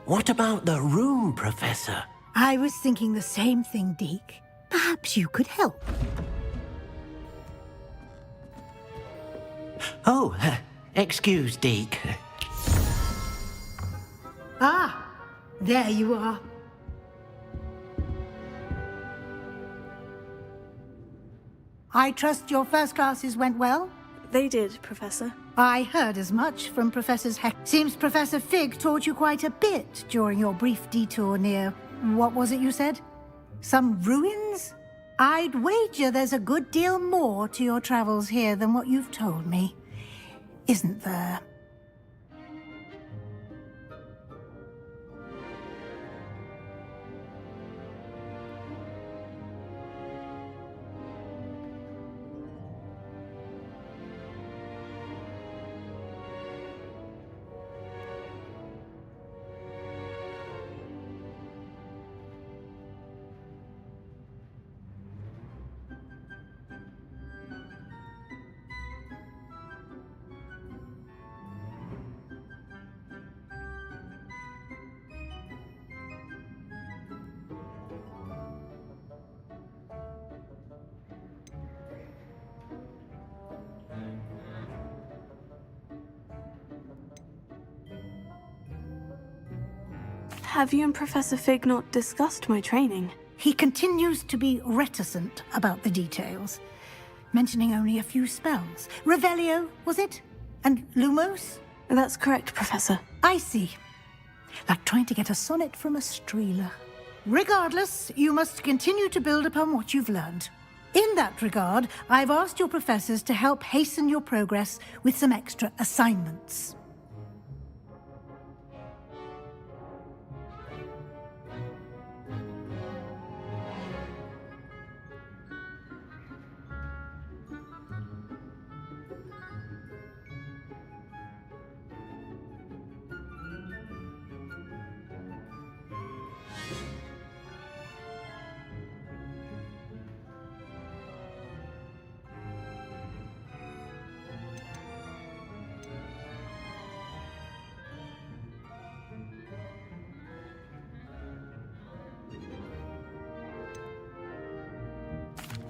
What about the room, Professor? I was thinking the same thing, Deke. Perhaps you could help. Oh, excuse, Deke. Ah, there you are. I trust your first classes went well? They did, Professor. I heard as much from Professors Heck. Seems Professor Fig taught you quite a bit during your brief detour near... what was it you said? Some ruins? I'd wager there's a good deal more to your travels here than what you've told me. Isn't there? Have you and Professor Fig not discussed my training? He continues to be reticent about the details, mentioning only a few spells. Revelio, was it? And Lumos? That's correct, Professor. I see. Like trying to get a sonnet from a streeler. Regardless, you must continue to build upon what you've learned. In that regard, I've asked your professors to help hasten your progress with some extra assignments.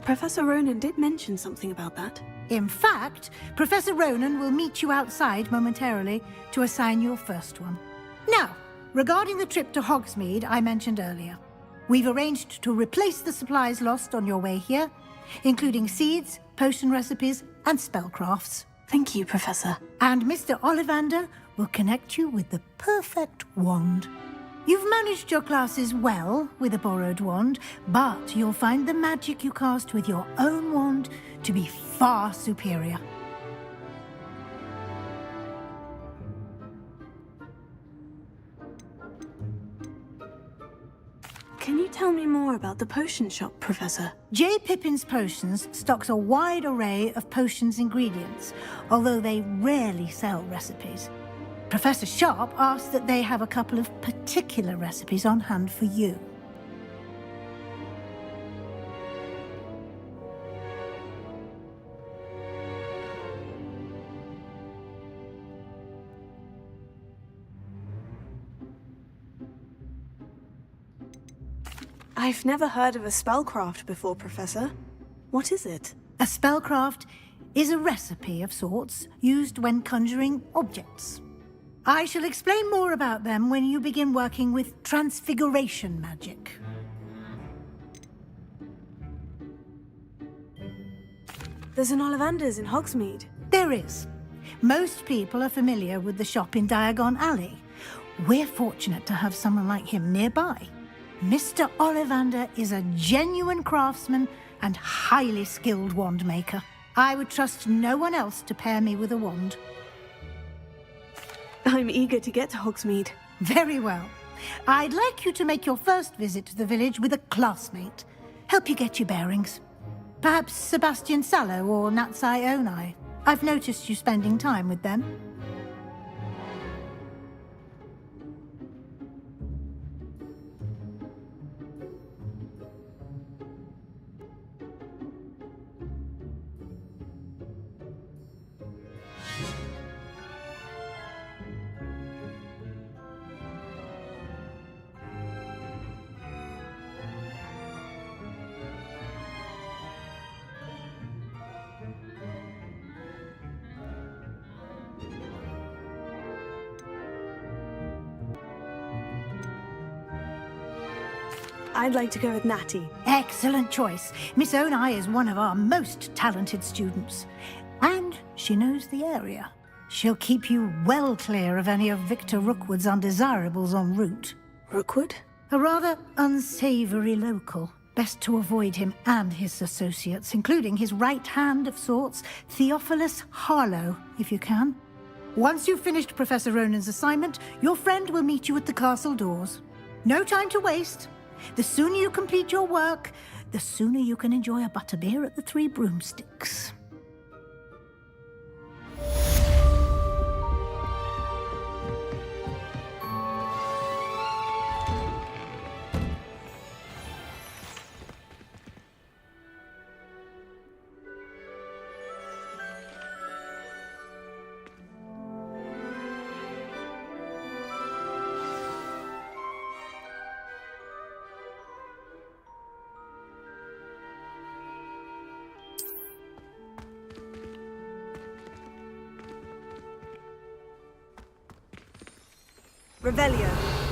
Professor Ronan did mention something about that. In fact, Professor Ronan will meet you outside momentarily to assign your first one. Now, regarding the trip to Hogsmeade I mentioned earlier, we've arranged to replace the supplies lost on your way here, including seeds, potion recipes, and spellcrafts. Thank you, Professor. And Mr. Ollivander will connect you with the perfect wand. You've managed your classes well with a borrowed wand, but you'll find the magic you cast with your own wand to be far superior. Can you tell me more about the potion shop, Professor? J. Pippin's Potions stocks a wide array of potions ingredients, although they rarely sell recipes. Professor Sharp asked that they have a couple of particular recipes on hand for you. I've never heard of a spellcraft before, Professor. What is it? A spellcraft is a recipe of sorts used when conjuring objects. I shall explain more about them when you begin working with transfiguration magic. There's an Ollivander's in Hogsmeade. There is. Most people are familiar with the shop in Diagon Alley. We're fortunate to have someone like him nearby. Mr. Ollivander is a genuine craftsman and highly skilled wand maker. I would trust no one else to pair me with a wand. I'm eager to get to Hogsmeade. Very well. I'd like you to make your first visit to the village with a classmate. Help you get your bearings. Perhaps Sebastian Sallow or Natsai Onai. I've noticed you spending time with them. I'd like to go with Natty. Excellent choice. Miss Onai is one of our most talented students. And she knows the area. She'll keep you well clear of any of Victor Rookwood's undesirables en route. Rookwood? A rather unsavoury local. Best to avoid him and his associates, including his right hand of sorts, Theophilus Harlow, if you can. Once you've finished Professor Ronan's assignment, your friend will meet you at the castle doors. No time to waste. The sooner you complete your work, the sooner you can enjoy a butterbeer at the Three Broomsticks. Revelio.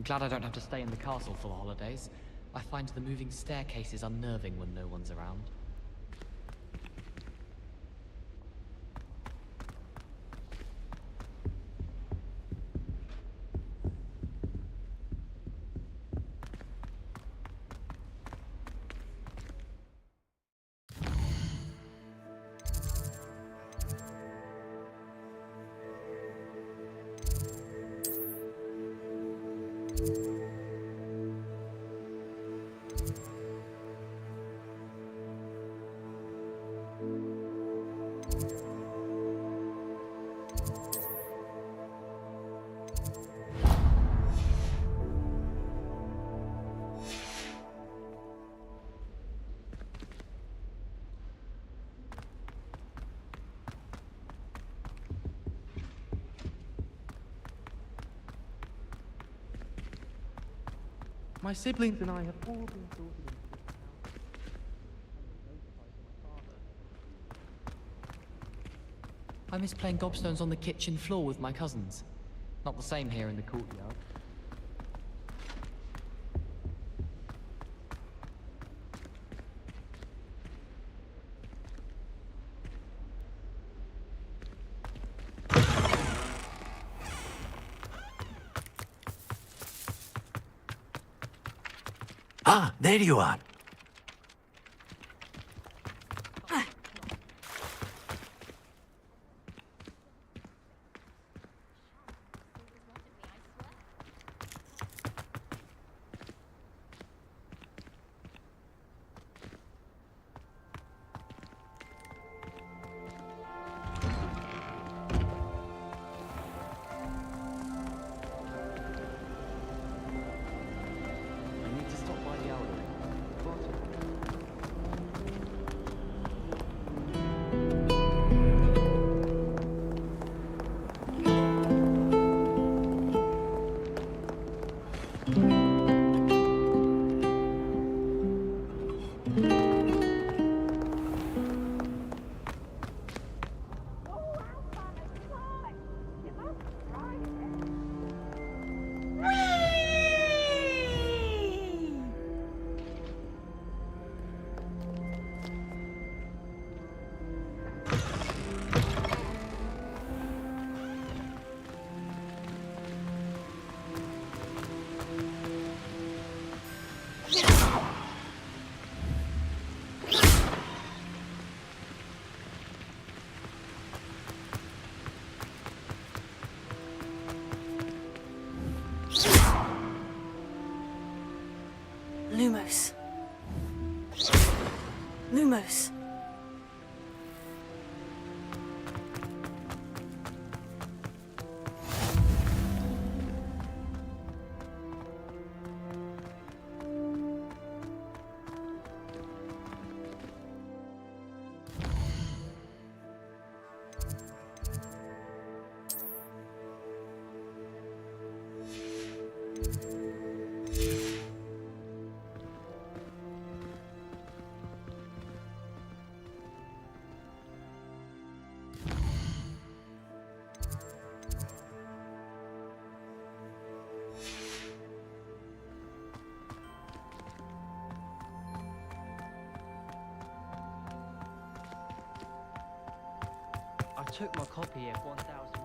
I'm glad I don't have to stay in the castle for the holidays. I find the moving staircases unnerving when no one's around. My siblings and I have all been sorted into I miss playing gobstones on the kitchen floor with my cousins. Not the same here in the courtyard. Ah, there you are. I need to stop by the outlet. Lumos. Lumos. I took my copy of 1000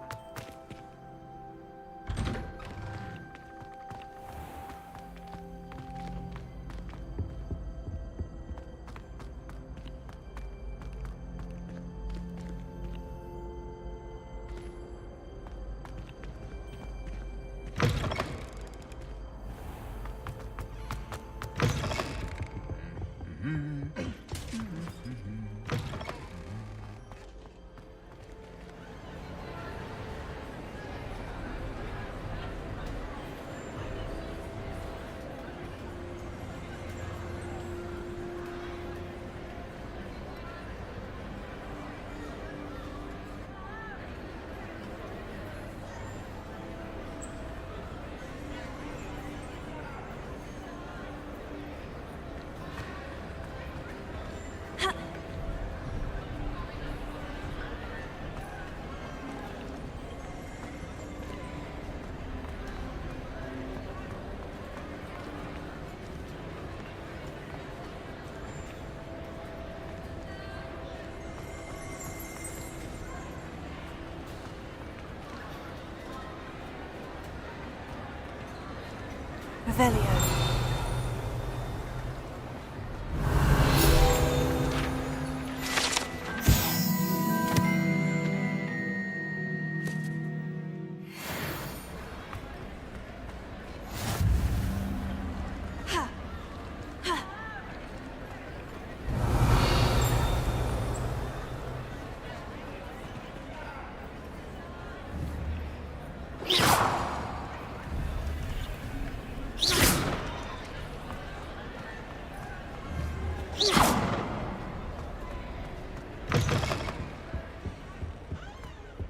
Revelio.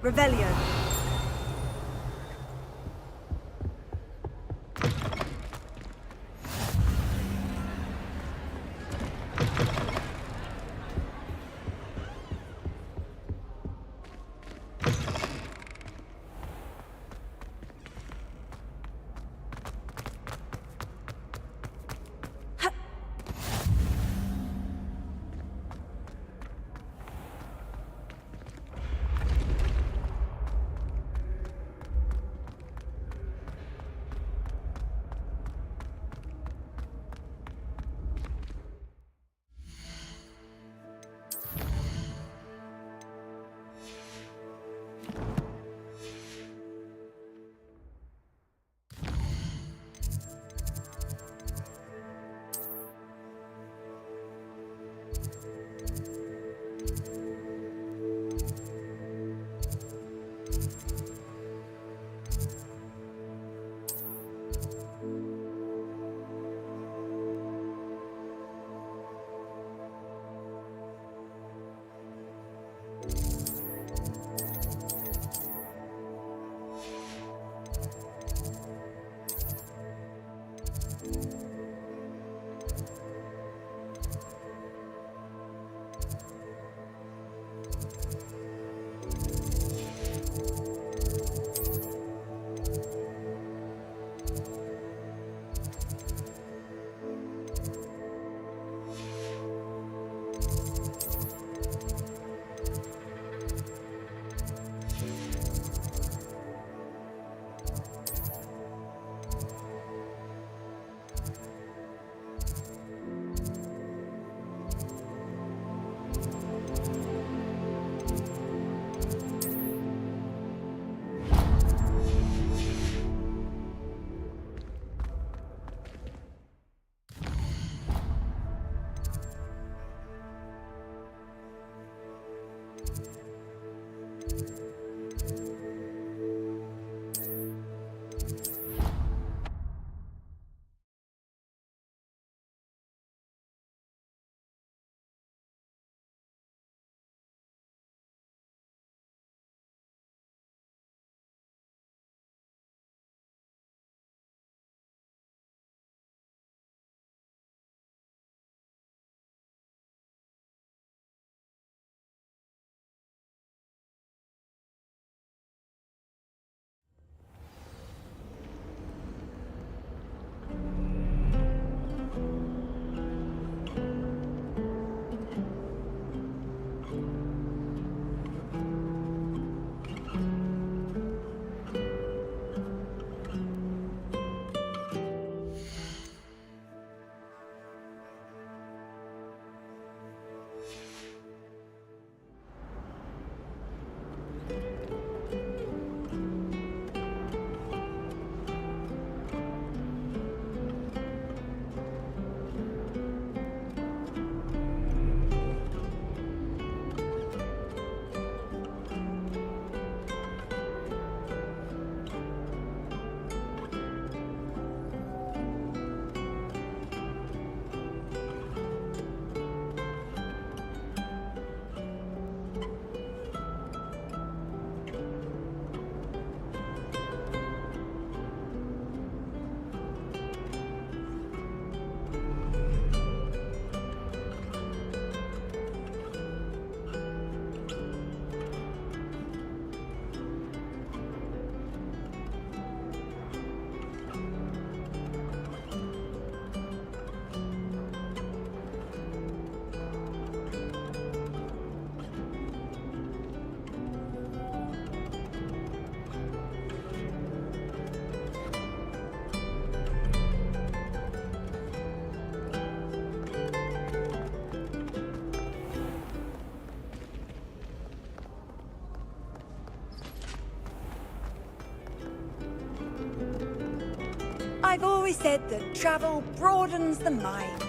Revelio. I've always said that travel broadens the mind.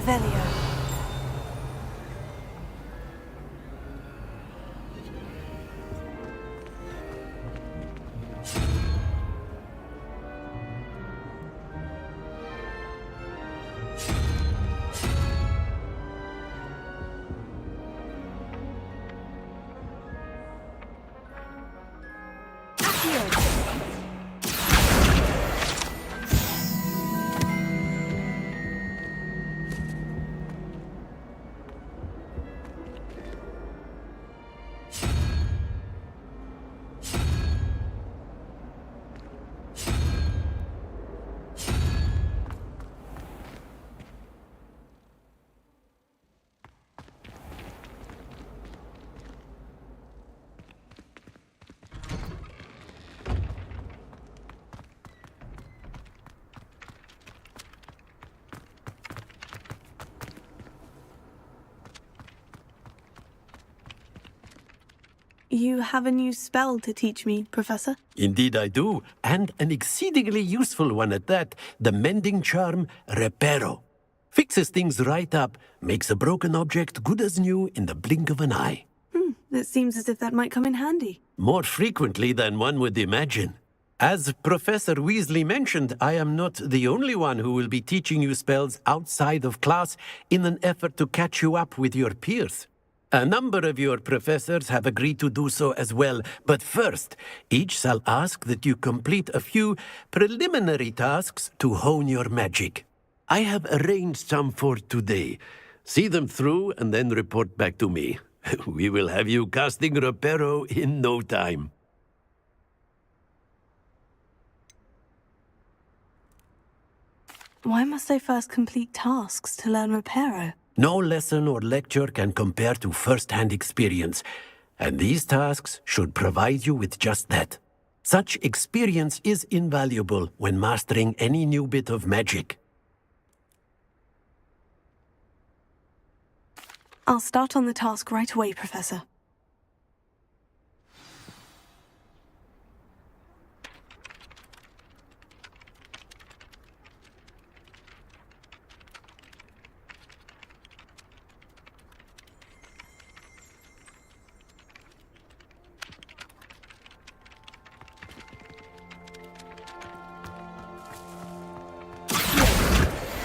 Revelio. You have a new spell to teach me, Professor? Indeed I do, and an exceedingly useful one at that, the mending charm Reparo. Fixes things right up, makes a broken object good as new in the blink of an eye. It seems as if that might come in handy. More frequently than one would imagine. As Professor Weasley mentioned, I am not the only one who will be teaching you spells outside of class in an effort to catch you up with your peers. A number of your professors have agreed to do so as well, but first, each shall ask that you complete a few preliminary tasks to hone your magic. I have arranged some for today. See them through and then report back to me. We will have you casting Reparo in no time. Why must I first complete tasks to learn Reparo? No lesson or lecture can compare to first-hand experience, and these tasks should provide you with just that. Such experience is invaluable when mastering any new bit of magic. I'll start on the task right away, Professor.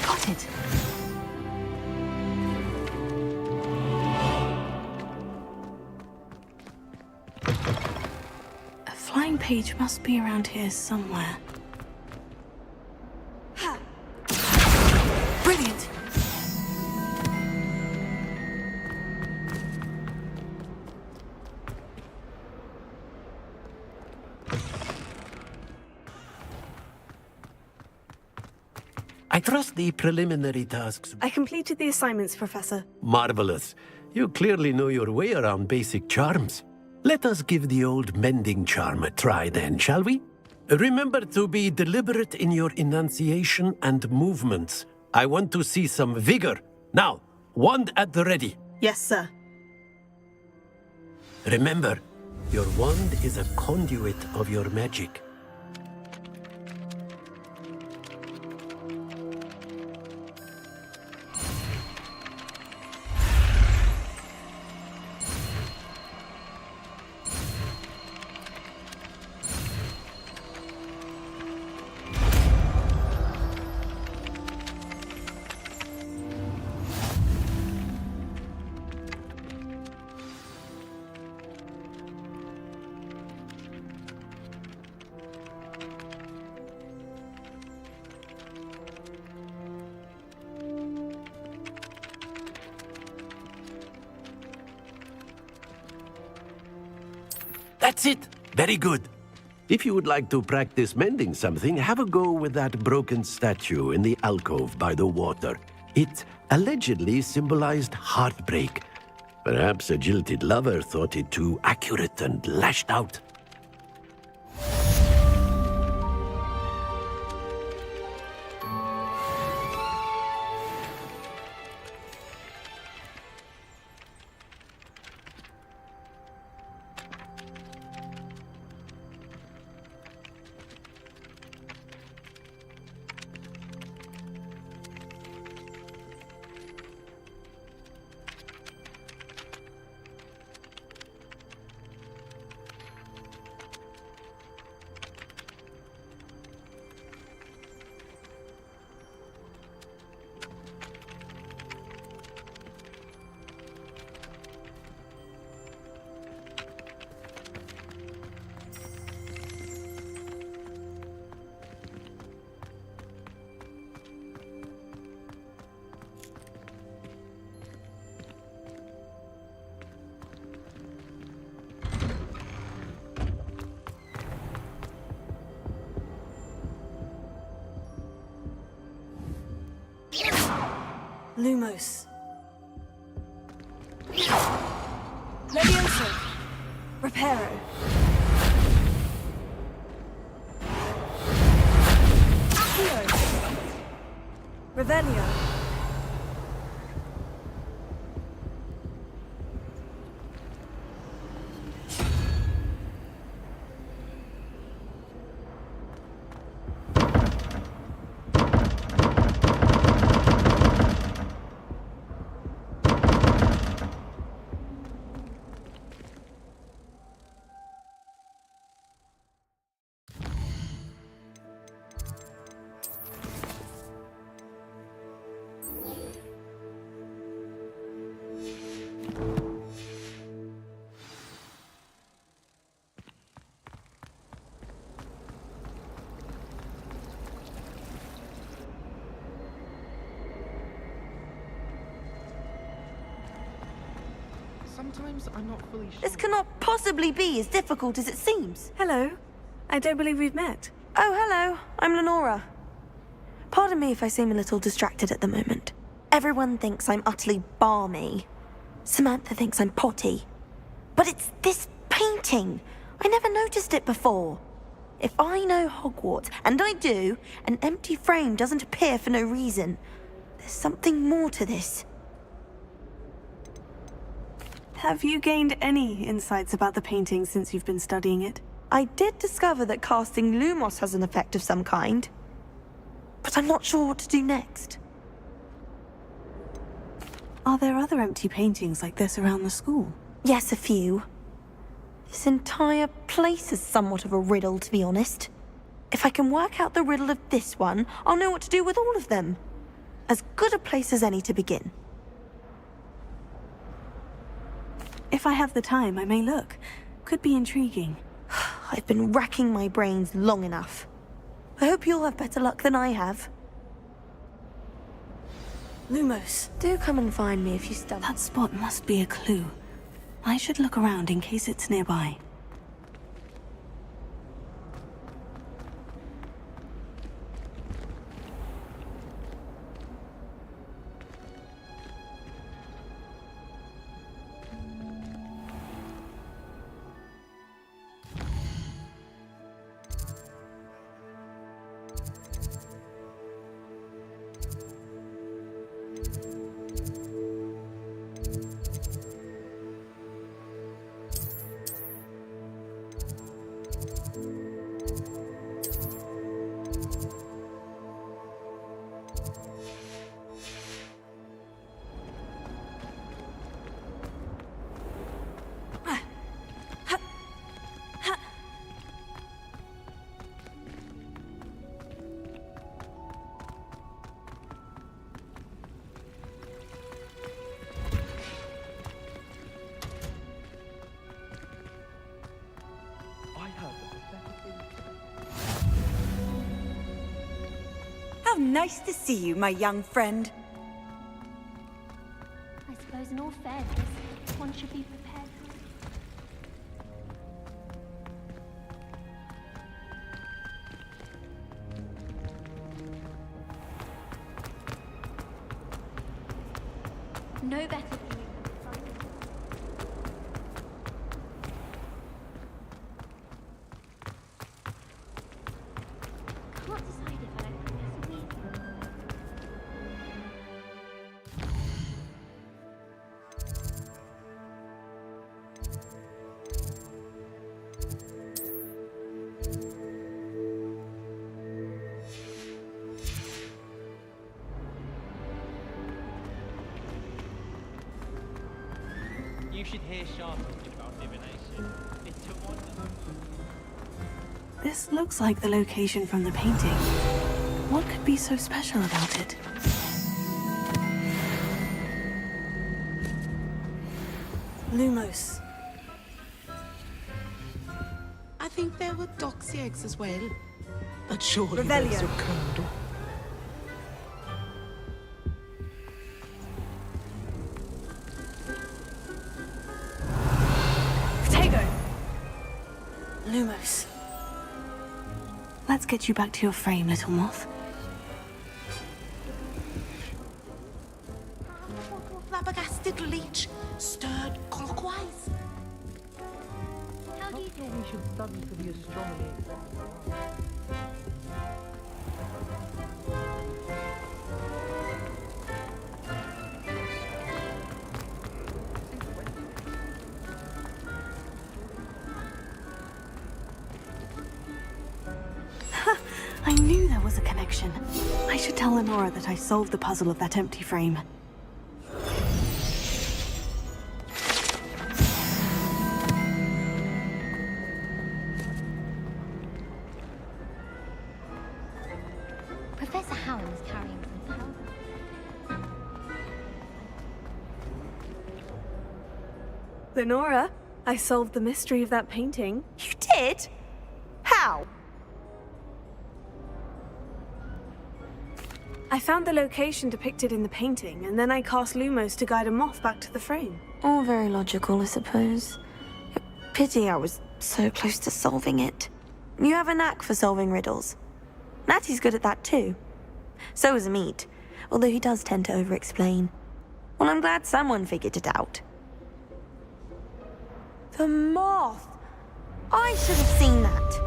Got it. A flying page must be around here somewhere. Brilliant! I trust the preliminary tasks. I completed the assignments, Professor. Marvelous. You clearly know your way around basic charms. Let us give the old mending charm a try then, shall we? Remember to be deliberate in your enunciation and movements. I want to see some vigor. Now, wand at the ready. Yes, sir. Remember, your wand is a conduit of your magic. That's it. Very good. If you would like to practice mending something, have a go with that broken statue in the alcove by the water. It allegedly symbolized heartbreak. Perhaps a jilted lover thought it too accurate and lashed out. Lumos. Levioso. Reparo. Accio. Revelio. Sometimes I'm not fully sure. This cannot possibly be as difficult as it seems. Hello. I don't believe we've met. Oh, hello. I'm Lenora. Pardon me if I seem a little distracted at the moment. Everyone thinks I'm utterly balmy. Samantha thinks I'm potty. But it's this painting. I never noticed it before. If I know Hogwarts, and I do, an empty frame doesn't appear for no reason. There's something more to this. Have you gained any insights about the painting since you've been studying it? I did discover that casting Lumos has an effect of some kind. But I'm not sure what to do next. Are there other empty paintings like this around the school? Yes, a few. This entire place is somewhat of a riddle, to be honest. If I can work out the riddle of this one, I'll know what to do with all of them. As good a place as any to begin. If I have the time, I may look. Could be intriguing. I've been racking my brains long enough. I hope you'll have better luck than I have. Lumos. Do come and find me if you stumble. That spot must be a clue. I should look around in case it's nearby. How nice to see you, my young friend. I suppose in all fairness, one should be prepared. No better. Can't decide if I like Professor Weasley. You should hear Sharp talking about divination. It's a wonder. This looks like the location from the painting. What could be so special about it? Lumos. I think there were doxy eggs as well. But surely Revelio. those are curdle. Lumos. Let's get you back to your frame, little moth. Daddy thought we should study for the astronomy exam. I knew there was a connection. I should tell Lenora that I solved the puzzle of that empty frame. Professor Howland is carrying some powder. Lenora, I solved the mystery of that painting. You did? How? I found the location depicted in the painting, and then I cast Lumos to guide a moth back to the frame. All very logical, I suppose. Pity I was so close to solving it. You have a knack for solving riddles. Natty's good at that too. So is Amit, although he does tend to over-explain. Well, I'm glad someone figured it out. The moth! I should have seen that.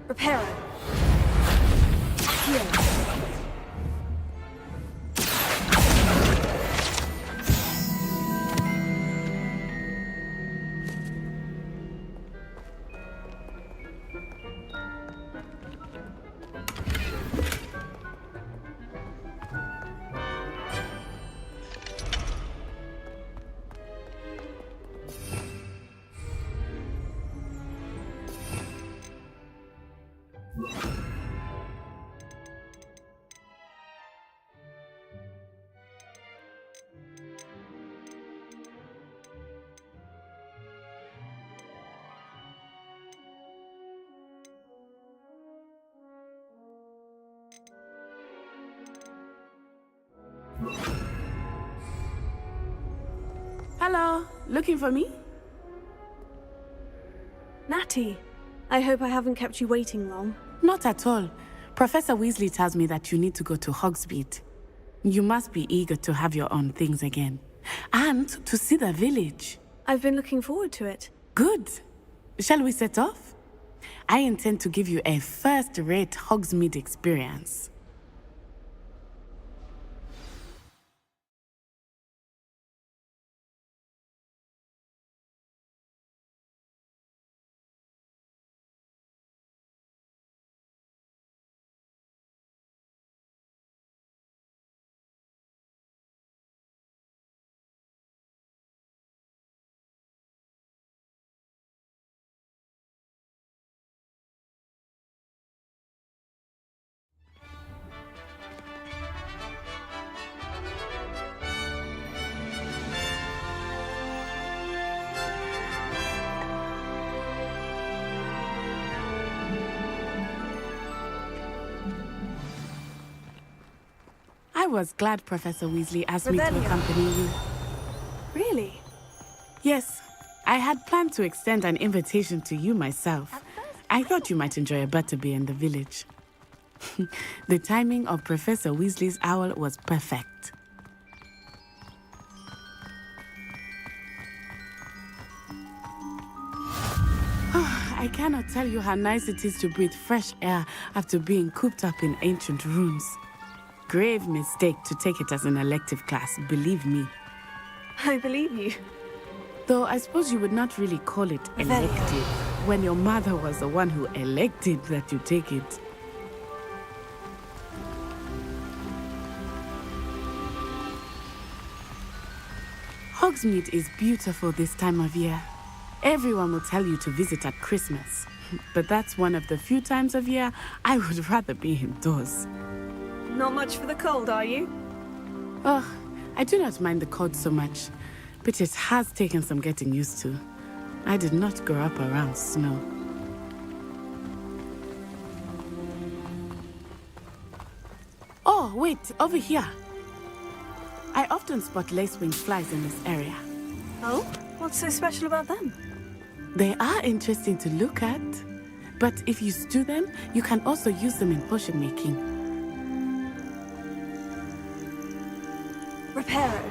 Reparo. Here. Hello, looking for me? Natty, I hope I haven't kept you waiting long. Not at all. Professor Weasley tells me that you need to go to Hogsmeade. You must be eager to have your own things again. And to see the village. I've been looking forward to it. Good. Shall we set off? I intend to give you a first-rate Hogsmeade experience. I was glad Professor Weasley asked me to accompany you. Really? Yes. I had planned to extend an invitation to you myself. I thought you might enjoy a butterbeer in the village. The timing of Professor Weasley's owl was perfect. I cannot tell you how nice it is to breathe fresh air after being cooped up in ancient rooms. Grave mistake to take it as an elective class, believe me. I believe you. Though I suppose you would not really call it elective when your mother was the one who elected that you take it. Hogsmeade is beautiful this time of year. Everyone will tell you to visit at Christmas. But that's one of the few times of year I would rather be indoors. Not much for the cold, are you? Oh, I do not mind the cold so much, but it has taken some getting used to. I did not grow up around snow. Oh, wait, over here. I often spot lacewing flies in this area. Oh? What's so special about them? They are interesting to look at, but if you stew them, you can also use them in potion making. Reparo.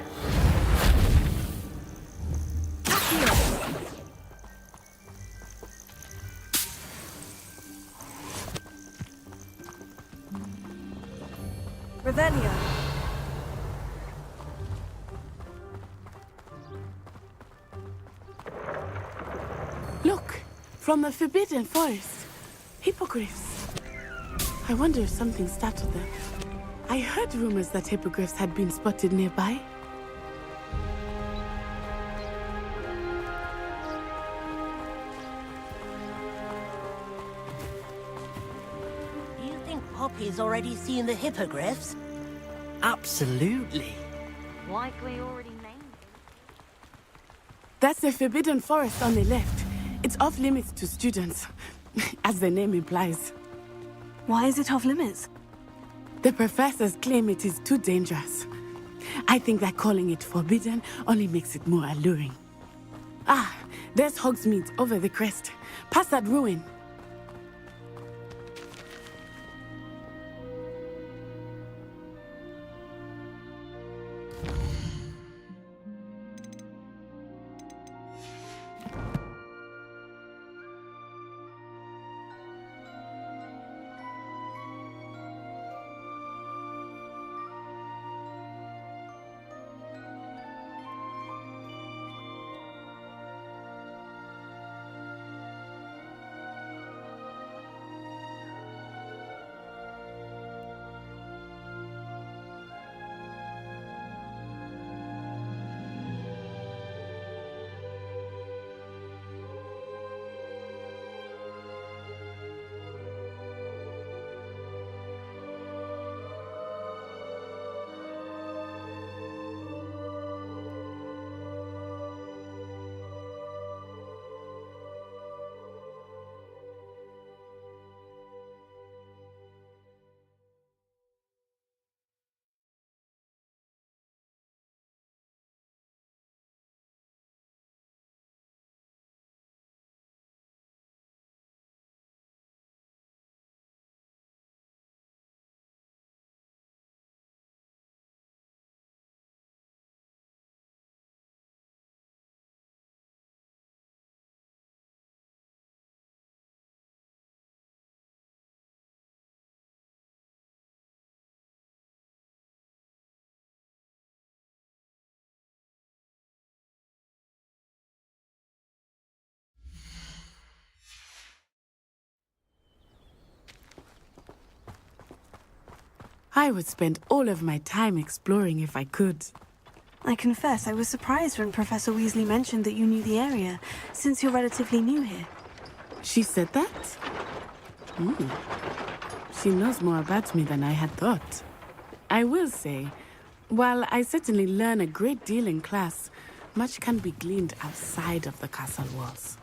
Revelio. Look, from the Forbidden Forest. Hippogriffs. I wonder if something startled them. I heard rumors that hippogriffs had been spotted nearby. Do you think Poppy's already seen the hippogriffs? Absolutely. Likely already named. That's the Forbidden Forest on the left. It's off limits to students, as the name implies. Why is it off limits? The professors claim it is too dangerous. I think that calling it forbidden only makes it more alluring. Ah, there's Hogsmeade over the crest, past that ruin. I would spend all of my time exploring if I could. I confess I was surprised when Professor Weasley mentioned that you knew the area, since you're relatively new here. She said that? She knows more about me than I had thought. I will say, while I certainly learn a great deal in class, much can be gleaned outside of the castle walls.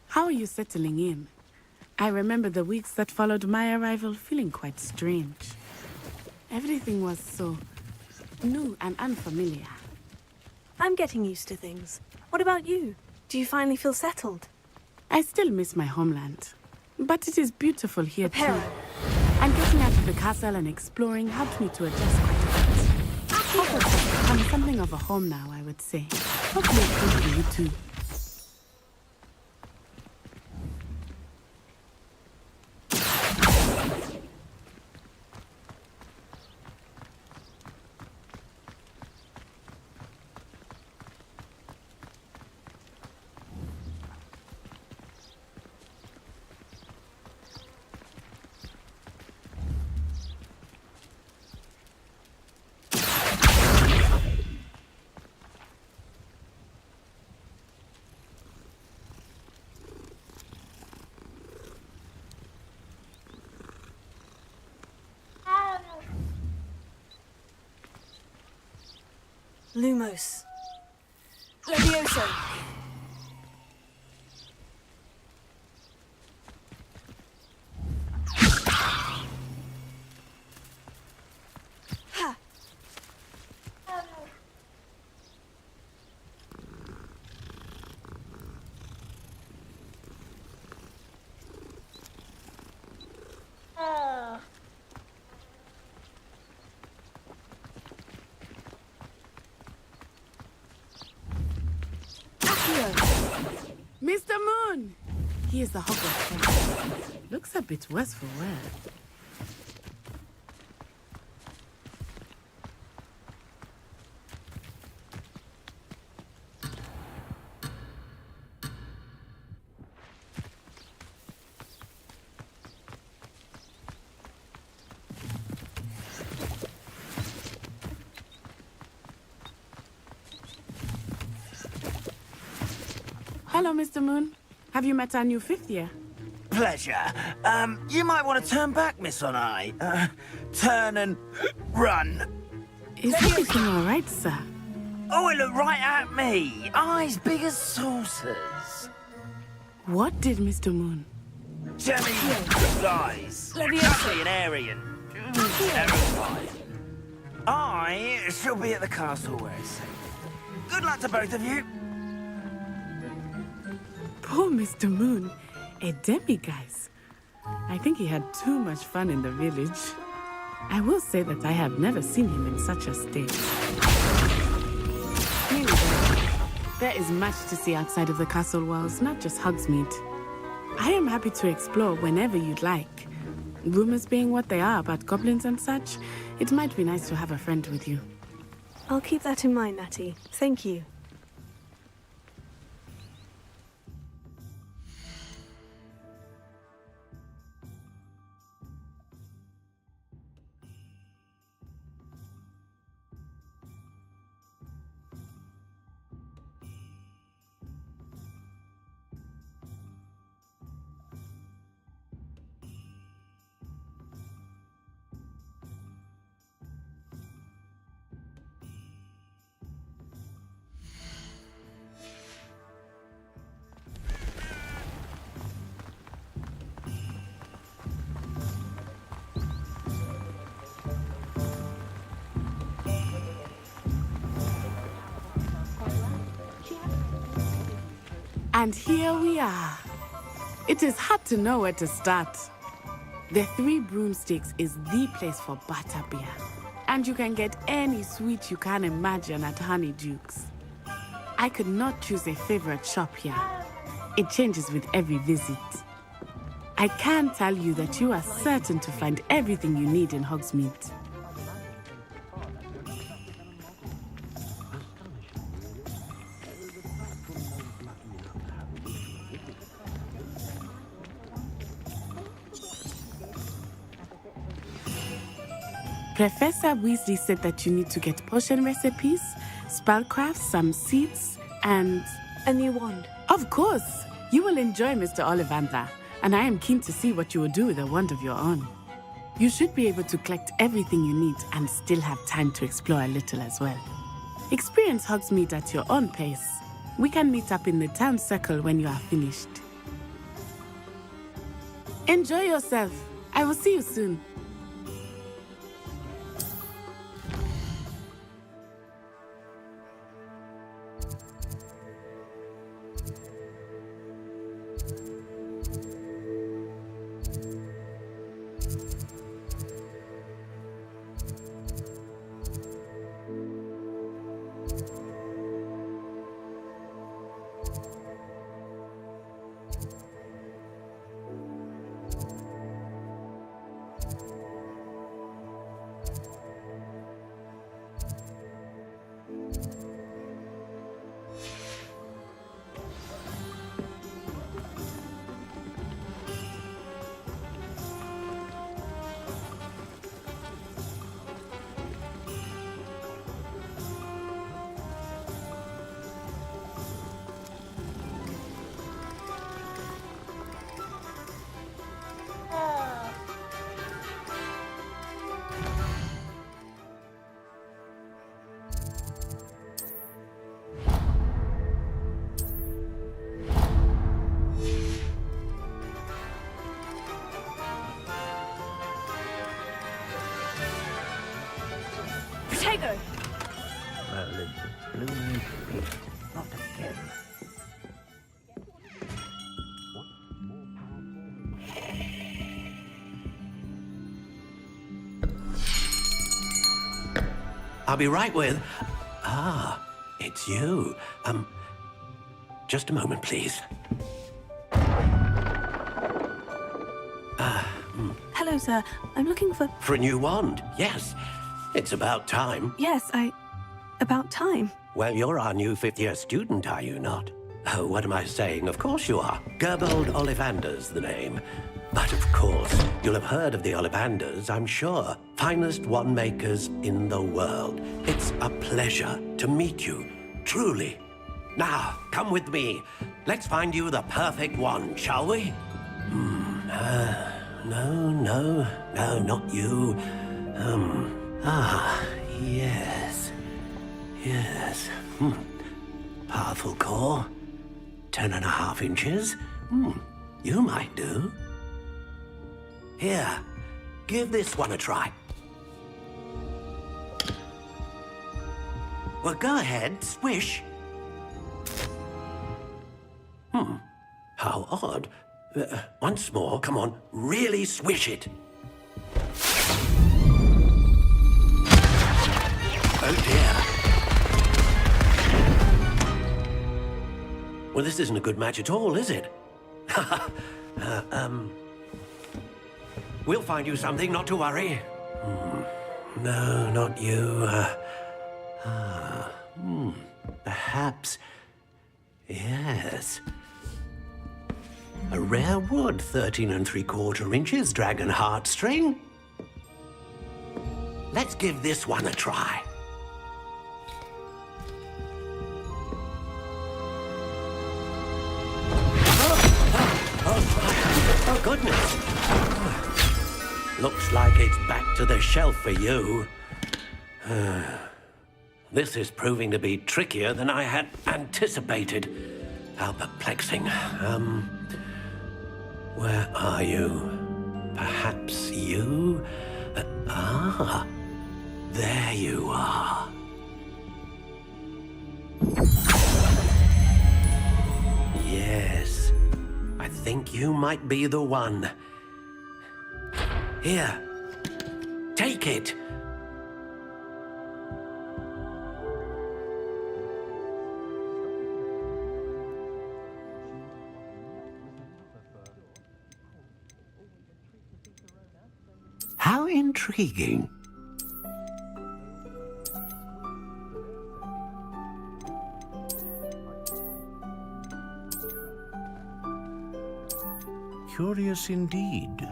How are you settling in? I remember the weeks that followed my arrival feeling quite strange. Everything was so new and unfamiliar. I'm getting used to things. What about you? Do you finally feel settled? I still miss my homeland, but it is beautiful here too. And getting out of the castle and exploring helped me to adjust quite a bit. Hogwarts has become something of a home now, I would say. Hopefully it's good for you too. Lumos. Levioso. Mr. Moon! He is the Hogwarts professor. Looks a bit worse for wear. Hello, Mr. Moon. Have you met our new fifth year? Pleasure. You might want to turn back, Miss Onai. Turn and run. Is everything all right, sir? Oh, it looked right at me. Eyes big as saucers. What did Mr. Moon? Jemmy eyes. Ugly and airy and terrified. I shall be at the castle where it's safe. Good luck to both of you. Poor Mr. Moon, a demiguise. I think he had too much fun in the village. I will say that I have never seen him in such a state. Anyway, there is much to see outside of the castle walls, not just Hogsmeade. I am happy to explore whenever you'd like. Rumors being what they are about goblins and such, it might be nice to have a friend with you. I'll keep that in mind, Natty. Thank you. And here we are. It is hard to know where to start. The Three Broomsticks is the place for butterbeer. And you can get any sweet you can imagine at Honeyduke's. I could not choose a favorite shop here. It changes with every visit. I can tell you that you are certain to find everything you need in Hogsmeade. Professor Weasley said that you need to get potion recipes, spellcrafts, some seeds, and... a new wand. Of course! You will enjoy Mr. Ollivander, and I am keen to see what you will do with a wand of your own. You should be able to collect everything you need and still have time to explore a little as well. Experience Hogsmeade at your own pace. We can meet up in the town circle when you are finished. Enjoy yourself. I will see you soon. I'll be right with... Ah, it's you. Just a moment, please. Hello, sir. I'm looking for... For a new wand, yes. It's about time. Yes, About time. Well, you're our new fifth-year student, are you not? Oh, what am I saying? Of course you are. Gerbold Ollivander's the name. But of course, you'll have heard of the Ollivanders, I'm sure. Finest wand makers in the world. It's a pleasure to meet you, truly. Now, come with me. Let's find you the perfect wand, shall we? No, not you. Yes. Powerful core. 10.5 inches. You might do. Here, give this one a try. Well, go ahead, swish. How odd. Once more, come on, really swish it. Oh dear. Well, this isn't a good match at all, is it? We'll find you something, not to worry. No, not you. Perhaps... Yes. A rare wood, 13 3/4 inches, dragon heartstring. Let's give this one a try. Oh, goodness. Looks like it's back to the shelf for you. This is proving to be trickier than I had anticipated. How perplexing. Where are you? Perhaps you? There you are. Yes, I think you might be the one. Here, take it. How intriguing. Curious indeed.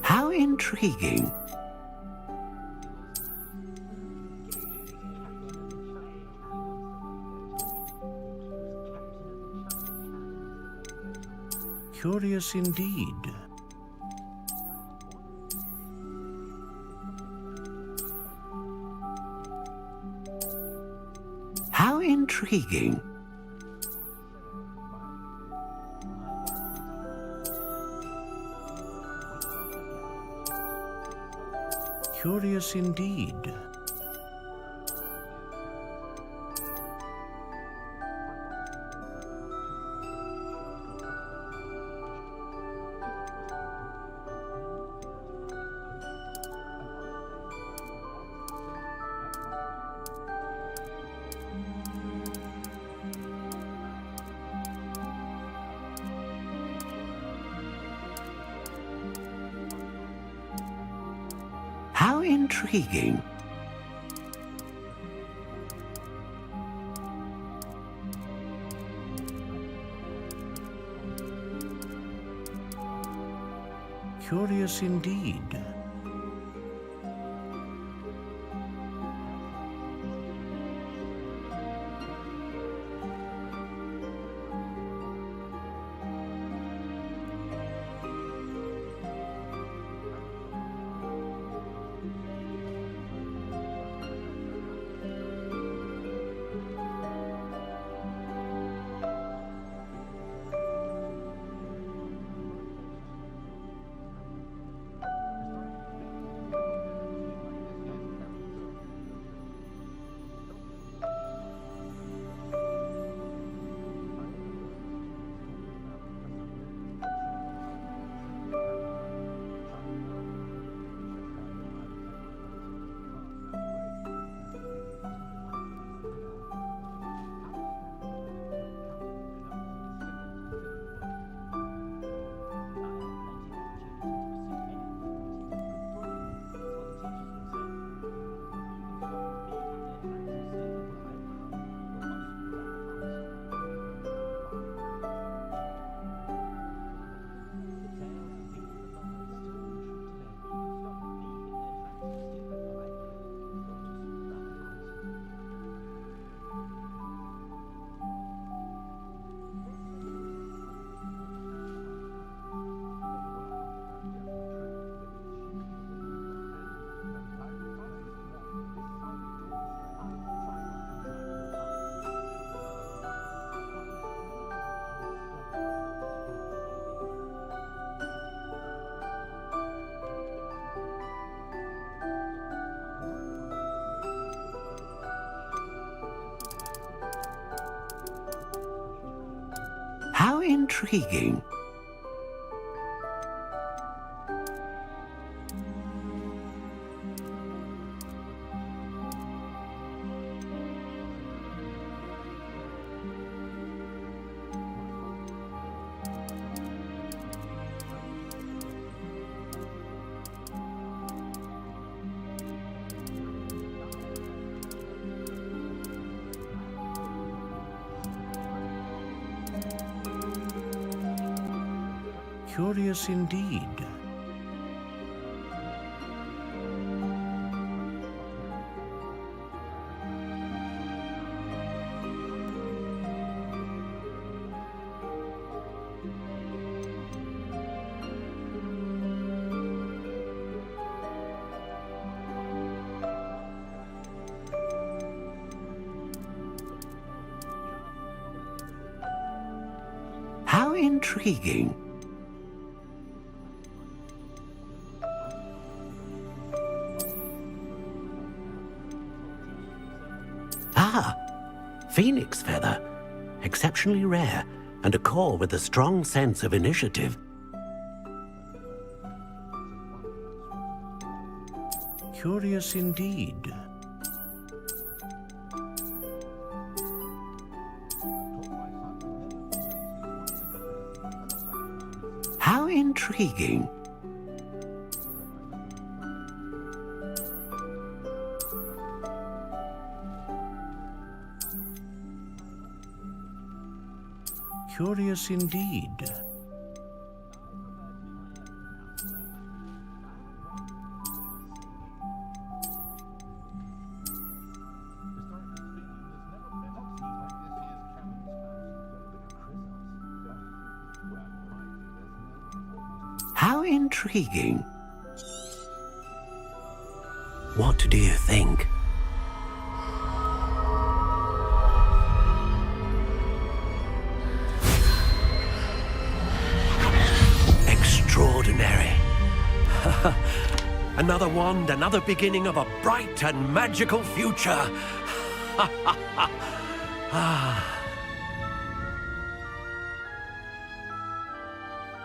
How intriguing. Curious indeed. How intriguing. Curious indeed. How intriguing. Curious indeed. intriguing. Curious indeed. How intriguing. Phoenix feather, exceptionally rare, and a core with a strong sense of initiative. Curious indeed. How intriguing. Curious indeed. How intriguing. What do you think? Extraordinary. Another wand, another beginning of a bright and magical future.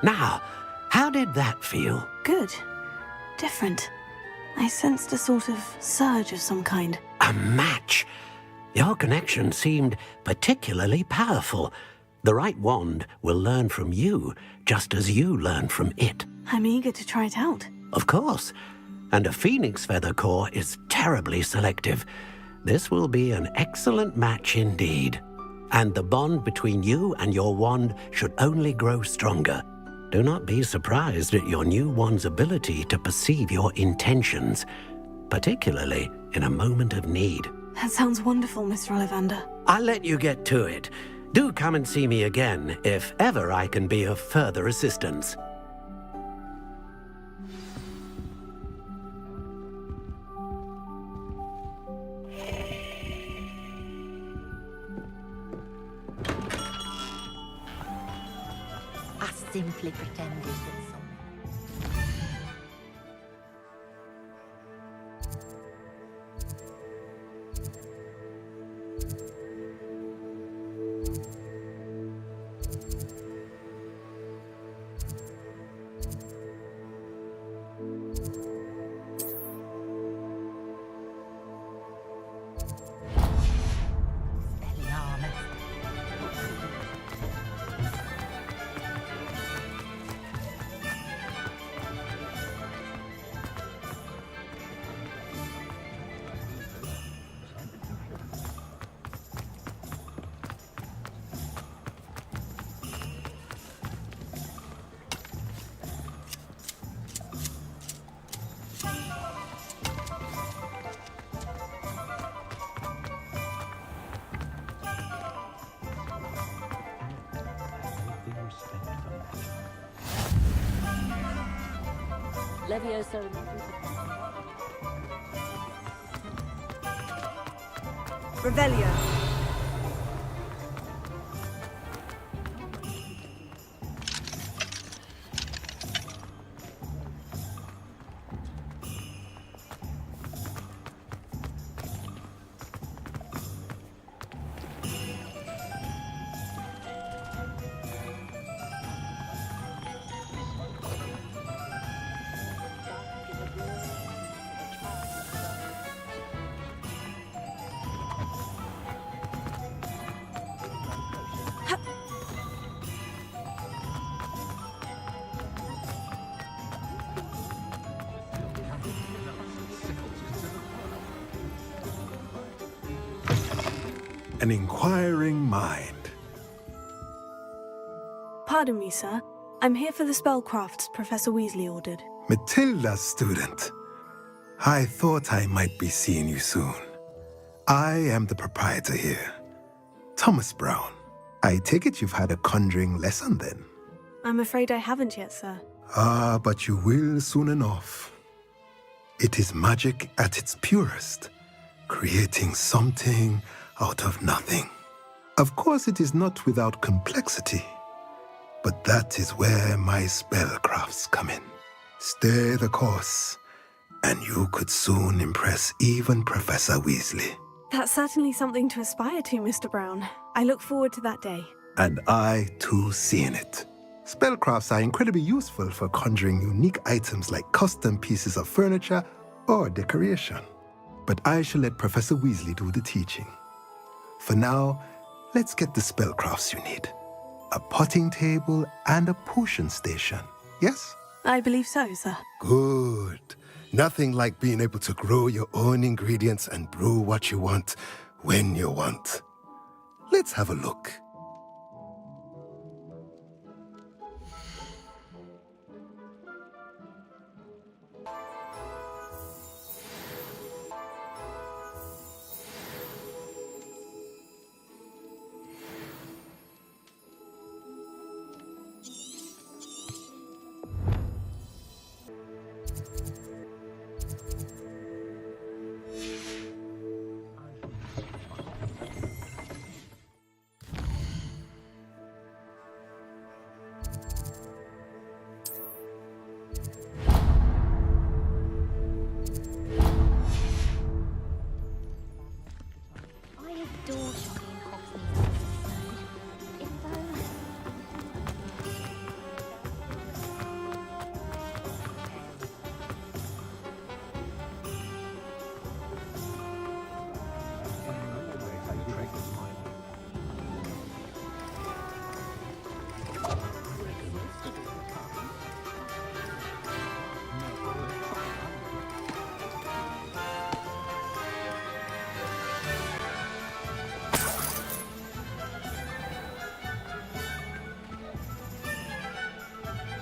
Now, how did that feel? Good. Different. I sensed a sort of surge of some kind. A match. Your connection seemed particularly powerful. The right wand will learn from you, just as you learn from it. I'm eager to try it out. Of course. And a phoenix feather core is terribly selective. This will be an excellent match indeed. And the bond between you and your wand should only grow stronger. Do not be surprised at your new wand's ability to perceive your intentions, particularly in a moment of need. That sounds wonderful, Mr. Ollivander. I'll let you get to it. Do come and see me again if ever I can be of further assistance. I simply pretended that Levioso. Revelio. an inquiring mind. Pardon me, sir. I'm here for the spellcrafts Professor Weasley ordered. Matilda's student. I thought I might be seeing you soon. I am the proprietor here, Thomas Brown. I take it you've had a conjuring lesson then? I'm afraid I haven't yet, sir. Ah, but you will soon enough. It is magic at its purest, creating something out of nothing. Of course, it is not without complexity, but that is where my spellcrafts come in. Stay the course, and you could soon impress even Professor Weasley. That's certainly something to aspire to, Mr. Brown. I look forward to that day. And I, too, seeing it. Spellcrafts are incredibly useful for conjuring unique items like custom pieces of furniture or decoration. But I shall let Professor Weasley do the teaching. For now, let's get the spellcrafts you need. A potting table and a potion station, yes? I believe so, sir. Good. Nothing like being able to grow your own ingredients and brew what you want when you want. Let's have a look.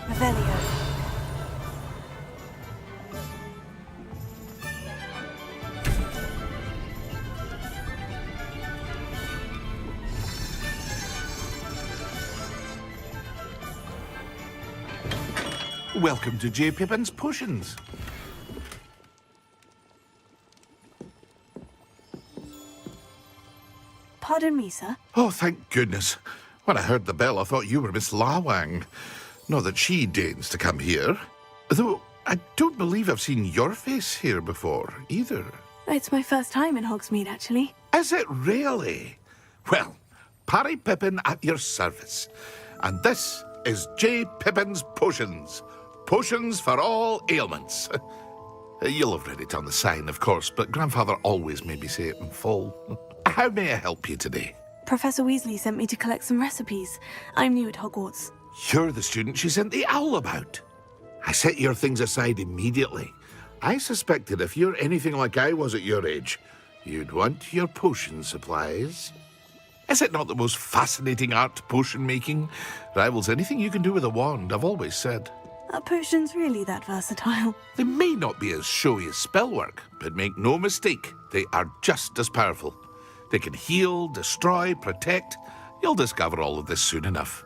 Revelio. Welcome to J. Pippin's Potions. Pardon me, sir. Oh, thank goodness. When I heard the bell, I thought you were Miss Lawang. Not that she deigns to come here. Though I don't believe I've seen your face here before, either. It's my first time in Hogsmeade, actually. Is it really? Well, Parry Pippin at your service. And this is J. Pippin's Potions. Potions for all ailments. You'll have read it on the sign, of course, but Grandfather always made me say it in full. How may I help you today? Professor Weasley sent me to collect some recipes. I'm new at Hogwarts. You're the student she sent the owl about. I set your things aside immediately. I suspected if you're anything like I was at your age, you'd want your potion supplies. Is it not the most fascinating art, potion making? Rivals anything you can do with a wand, I've always said. Are potions really that versatile? They may not be as showy as spellwork, but make no mistake, they are just as powerful. They can heal, destroy, protect. You'll discover all of this soon enough.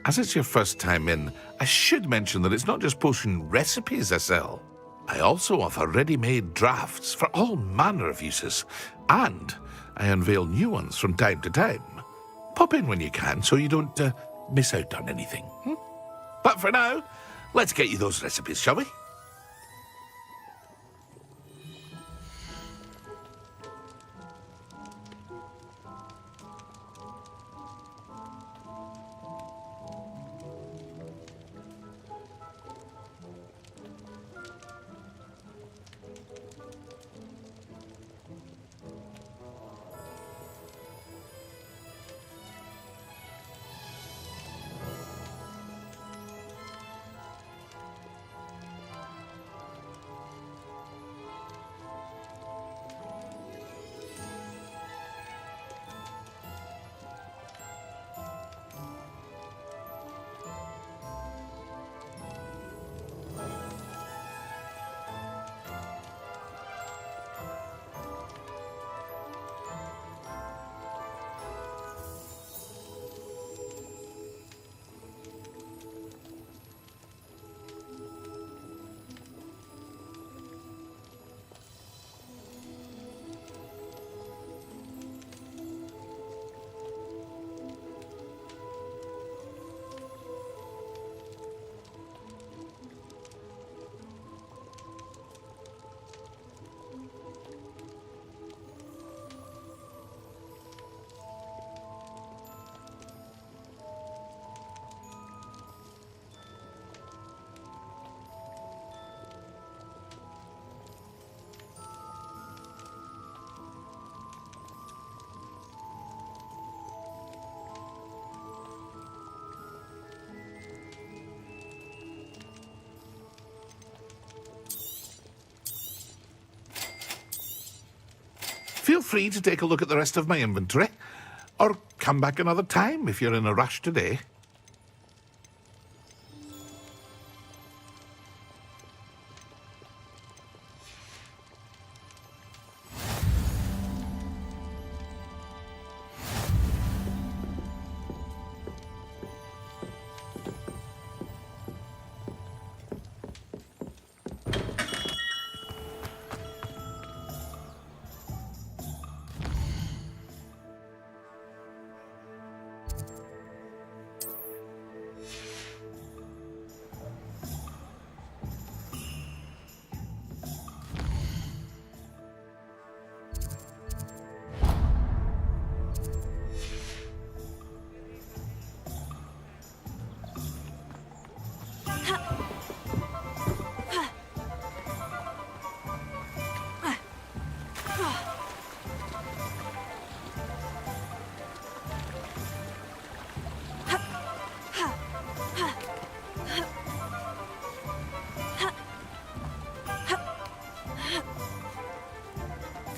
As it's your first time in, I should mention that it's not just potion recipes I sell. I also offer ready-made drafts for all manner of uses, and I unveil new ones from time to time. Pop in when you can so you don't miss out on anything. But for now, let's get you those recipes, shall we? Feel free to take a look at the rest of my inventory, or come back another time if you're in a rush today.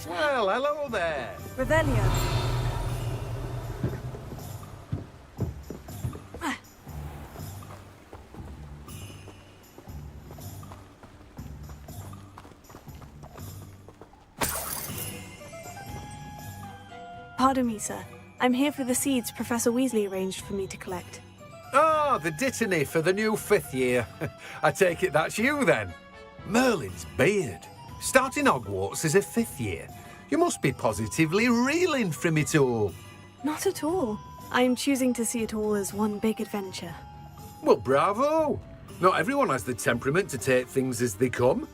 Well, hello there. Revelio. Pardon me, sir. I'm here for the seeds Professor Weasley arranged for me to collect. Ah, the dittany for the new 5th year. I take it that's you, then. Merlin's beard. Starting Hogwarts as a 5th year. You must be positively reeling from it all. Not at all. I'm choosing to see it all as one big adventure. Well, bravo. Not everyone has the temperament to take things as they come.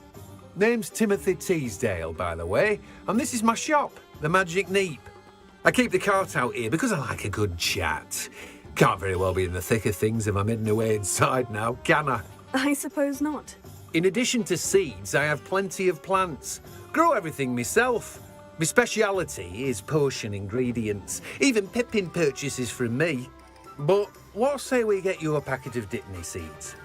Name's Timothy Teasdale, by the way, and this is my shop, the Magic Neep. I keep the cart out here because I like a good chat. Can't very well be in the thick of things if I'm hidden away inside now, can I? I suppose not. In addition to seeds, I have plenty of plants. Grow everything myself. My speciality is potion ingredients. Even Pippin purchases from me. But what say we get you a packet of Dittany seeds?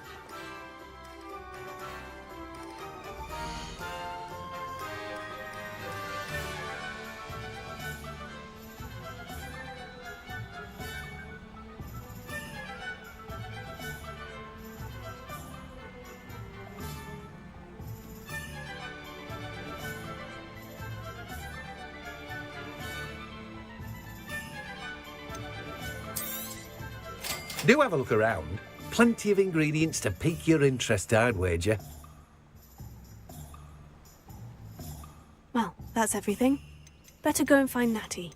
Do have a look around. Plenty of ingredients to pique your interest, I'd wager. Well, that's everything. Better go and find Natty.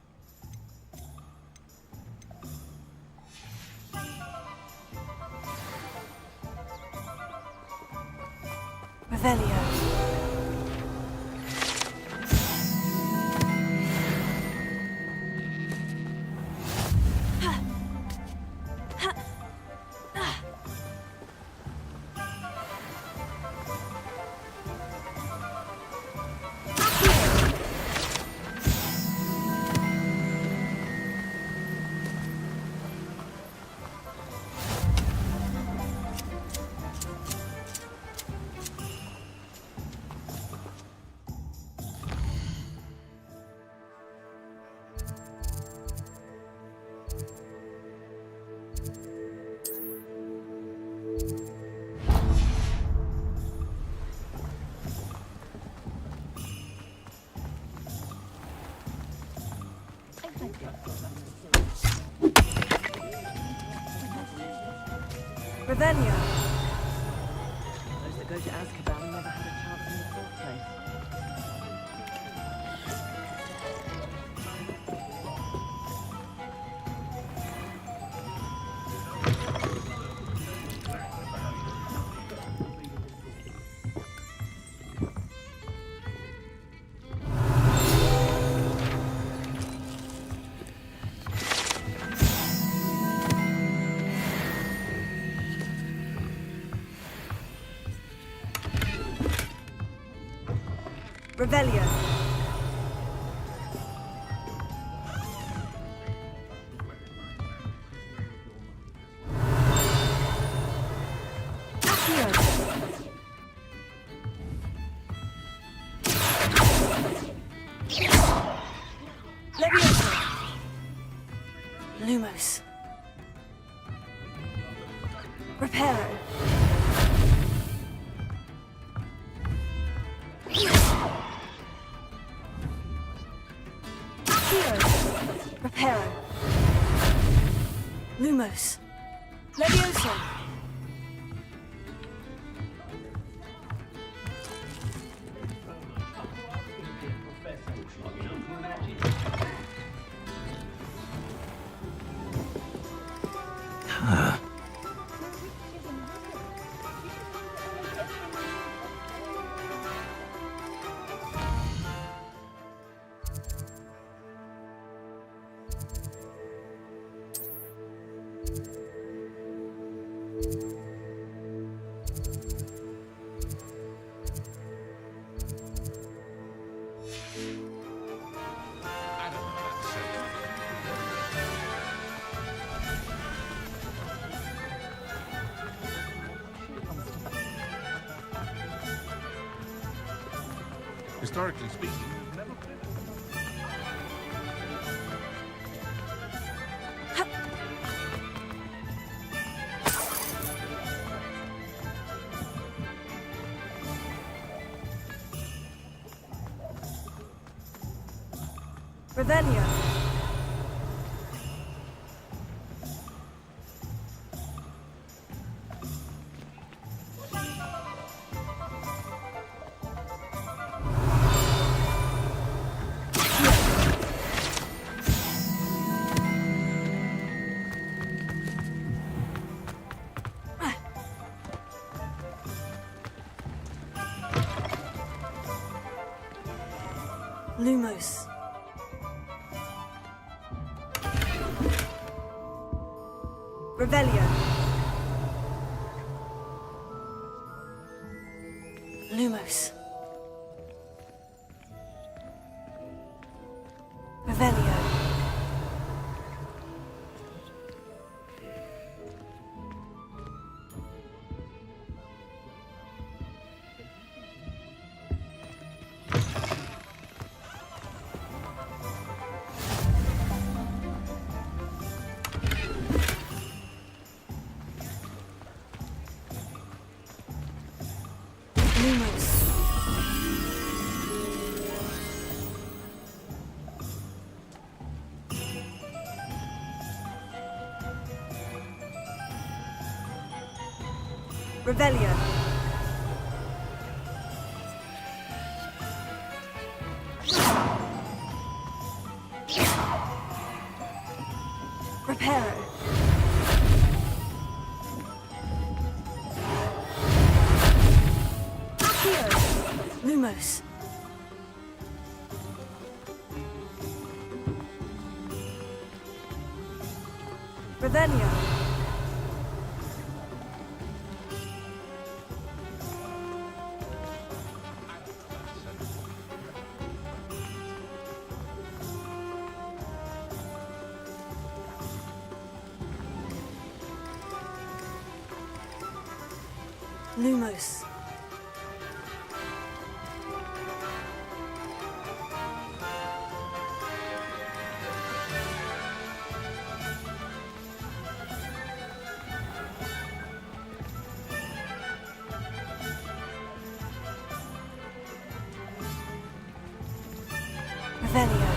Revelio. Revelio. Those that go to Azkaban never had a chance in the first place. Revelio. Lumos. Reparo. Reparo. Lumos. Levioso. Historically speaking, we've never played Revelio. Lumos. Revelio. Lumos. Revelio. Lumos. Revelio. Reparo. Lumos. Revelio. Lumos. Revelio.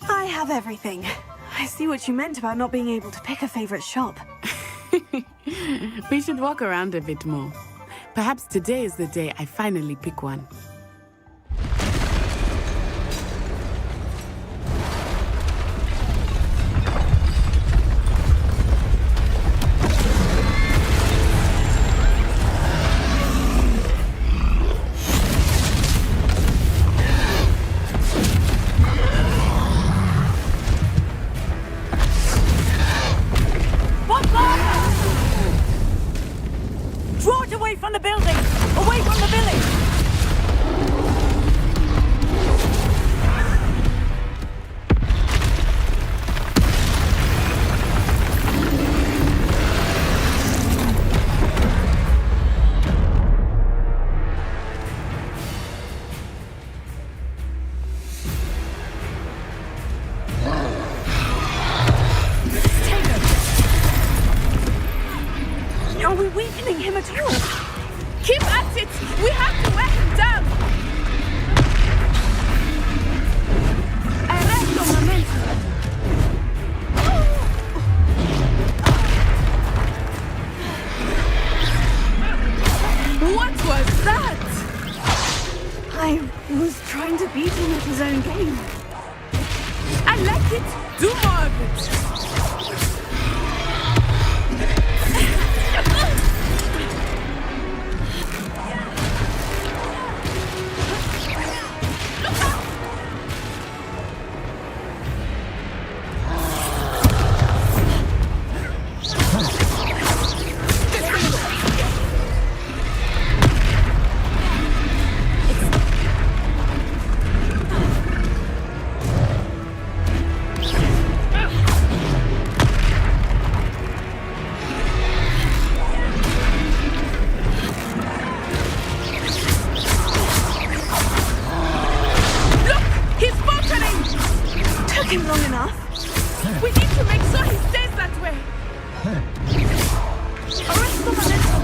I have everything. I see what you meant about not being able to pick a favorite shop. We should walk around a bit more. Perhaps today is the day I finally pick one. Draw it away from the building! Away from the village! Are we weakening him at all? Keep at it! We have to wear him down! Arresto momentum! What was that? I was trying to beat him at his own game. I like it! Do more of it! Long enough. We need to make sure he stays that way. Arrest the momentum.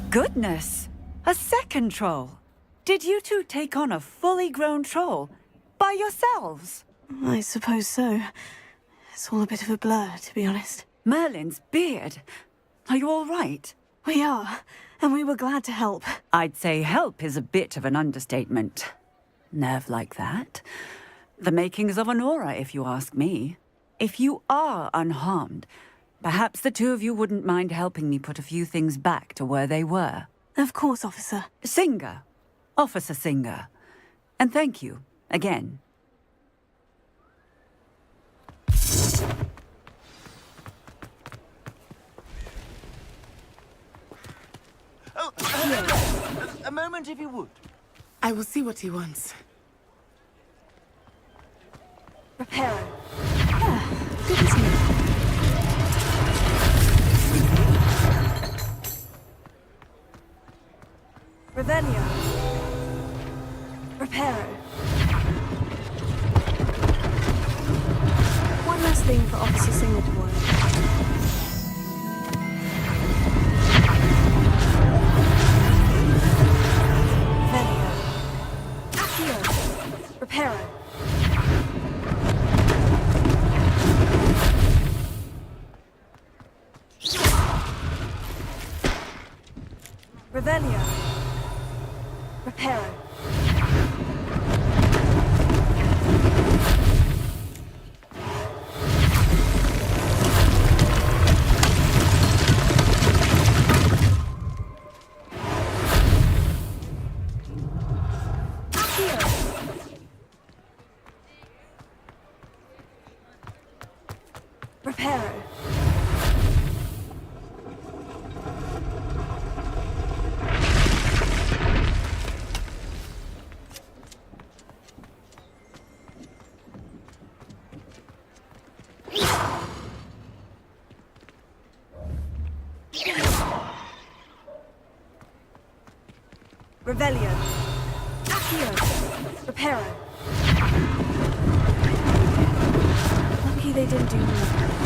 Goodness! A second troll! Did you two take on a fully grown troll? By yourselves? I suppose so. It's all a bit of a blur, to be honest. Merlin's beard. Are you all right? We are, and we were glad to help. I'd say help is a bit of an understatement. Nerve like that? The makings of an aura, if you ask me. If you are unharmed, perhaps the two of you wouldn't mind helping me put a few things back to where they were. Of course, officer. Singer. Officer Singer. And thank you, again. Oh, a moment if you would. I will see what he wants. Prepare. Good as new. Revelio. Reparo. One last thing for Officer Singer to work. Revelio. Accio. Reparo. Revelio. Reparo. Reparo. Revelio. Accio. Reparo. Lucky they didn't do more damage.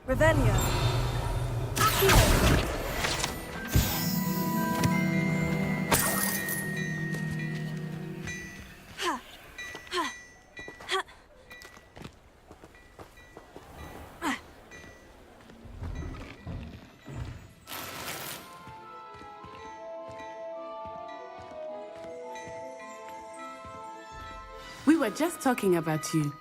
Revelio. Accio. We were just talking about you.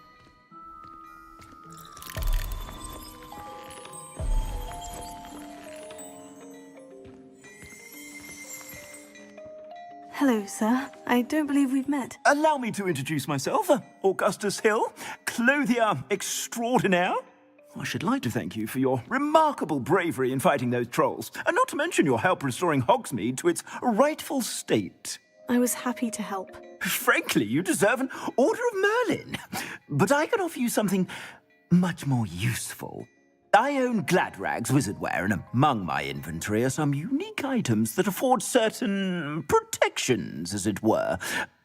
Hello, sir. I don't believe we've met. Allow me to introduce myself. Augustus Hill, clothier extraordinaire. I should like to thank you for your remarkable bravery in fighting those trolls, and not to mention your help restoring Hogsmeade to its rightful state. I was happy to help. Frankly, you deserve an Order of Merlin. But I can offer you something much more useful. I own Gladrag's wizardware, and among my inventory are some unique items that afford certain protections, as it were.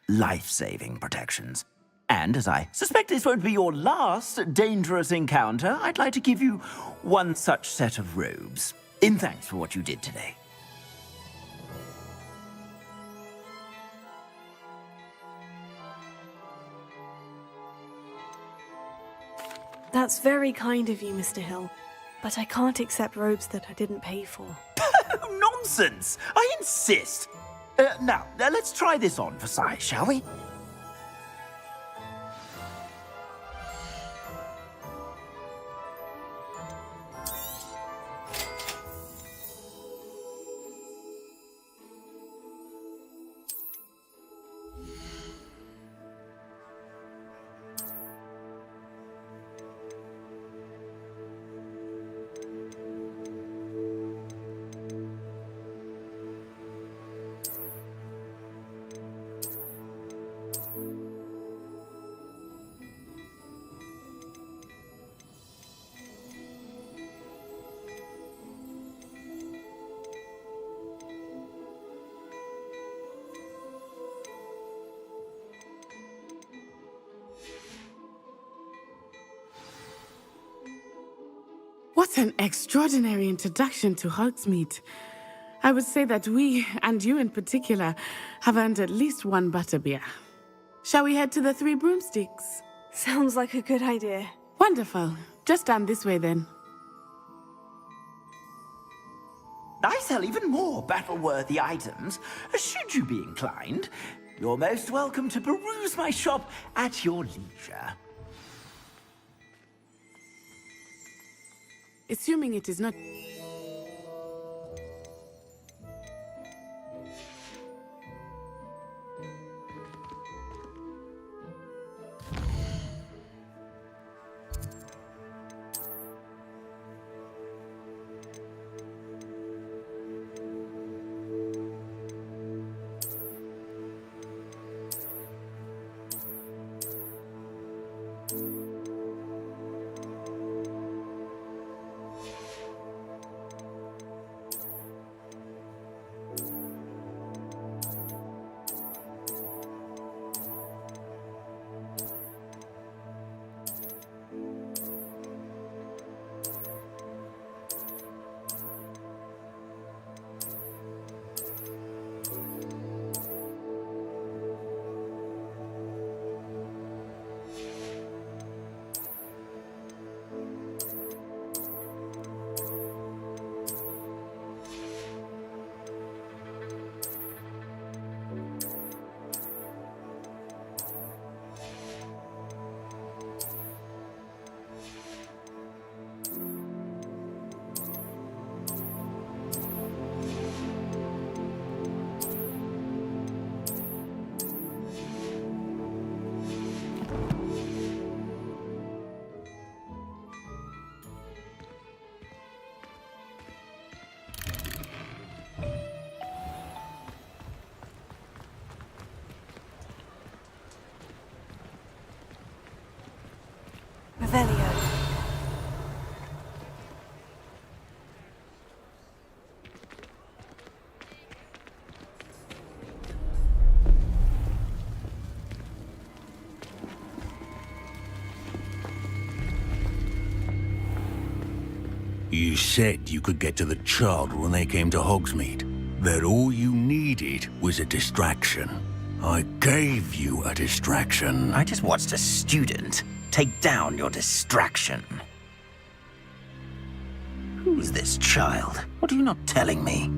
Life-saving protections. And as I suspect this won't be your last dangerous encounter, I'd like to give you one such set of robes, in thanks for what you did today. That's very kind of you, Mr. Hill. But I can't accept robes that I didn't pay for. Nonsense! I insist! Now, let's try this on for size, shall we? What an extraordinary introduction to Hogsmeade. I would say that we, and you in particular, have earned at least one butterbeer. Shall we head to the Three Broomsticks? Sounds like a good idea. Wonderful. Just down this way then. I sell even more battle-worthy items. Should you be inclined, you're most welcome to peruse my shop at your leisure. Assuming it is not... Revelio. You said you could get to the child when they came to Hogsmeade. That all you needed was a distraction. I gave you a distraction. I just watched a student take down your distraction. Who's this child? What are you not telling me?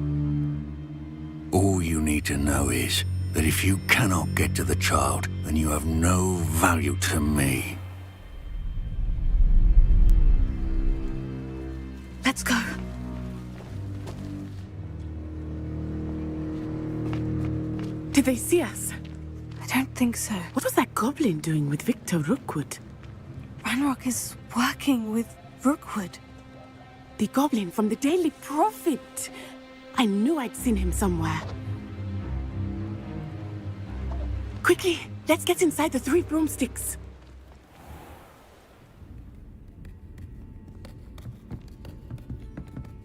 All you need to know is, that if you cannot get to the child, then you have no value to me. Let's go. Did they see us? I don't think so. What was that goblin doing with Victor Rookwood? Ranrock is working with Rookwood. The goblin from the Daily Prophet. I knew I'd seen him somewhere. Quickly, let's get inside the 3 broomsticks.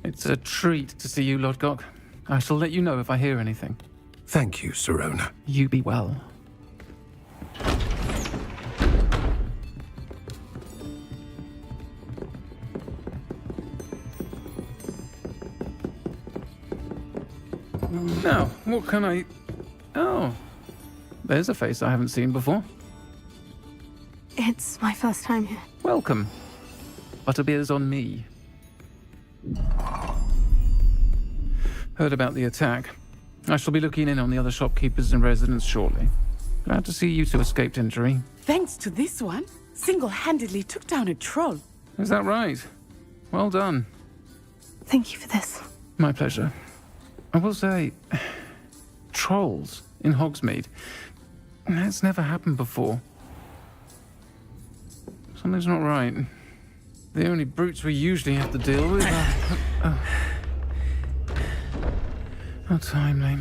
It's a treat to see you, Lodgok. I shall let you know if I hear anything. Thank you, Sirona. You be well. Now, what can I... Oh, there's a face I haven't seen before. It's my first time here. Welcome. Butterbeer's on me. Heard about the attack. I shall be looking in on the other shopkeepers and residents shortly. Glad to see you two escaped injury. Thanks to this one, single-handedly took down a troll. Is that right? Well done. Thank you for this. My pleasure. I will say, trolls in Hogsmeade. That's never happened before. Something's not right. The only brutes we usually have to deal with are... How timely.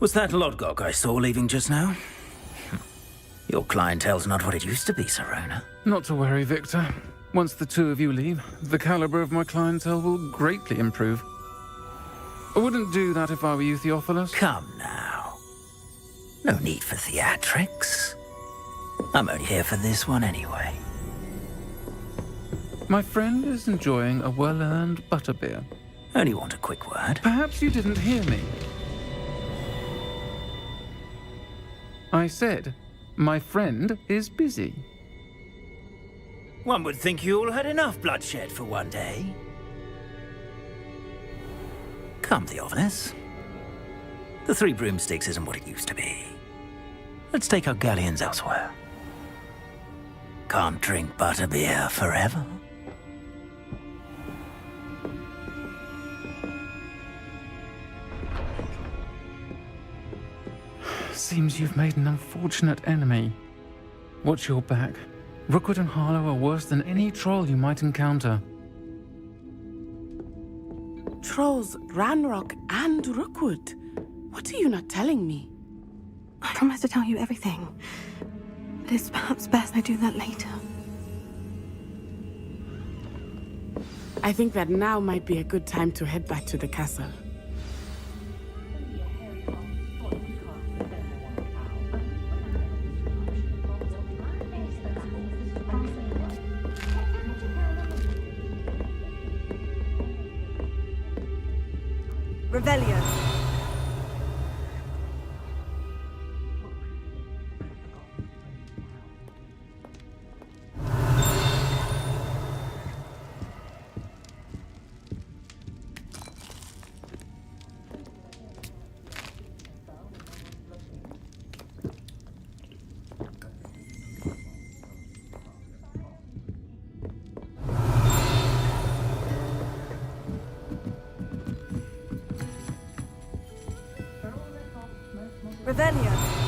Was that Lodgok I saw leaving just now? Your clientele's not what it used to be, Sirona. Not to worry, Victor. Once the two of you leave, the caliber of my clientele will greatly improve. I wouldn't do that if I were you, Theophilus. Come now. No need for theatrics. I'm only here for this one anyway. My friend is enjoying a well-earned butterbeer. Only want a quick word. Perhaps you didn't hear me. I said, my friend is busy. One would think you all had enough bloodshed for one day. Come, Theophilus. The 3 broomsticks isn't what it used to be. Let's take our galleons elsewhere. Can't drink butterbeer forever. Seems you've made an unfortunate enemy. Watch your back. Rookwood and Harlow are worse than any troll you might encounter. Trolls, Ranrock, and Rookwood. What are you not telling me? I promise to tell you everything. But it's perhaps best I do that later. I think that now might be a good time to head back to the castle. Revelio. Revelio.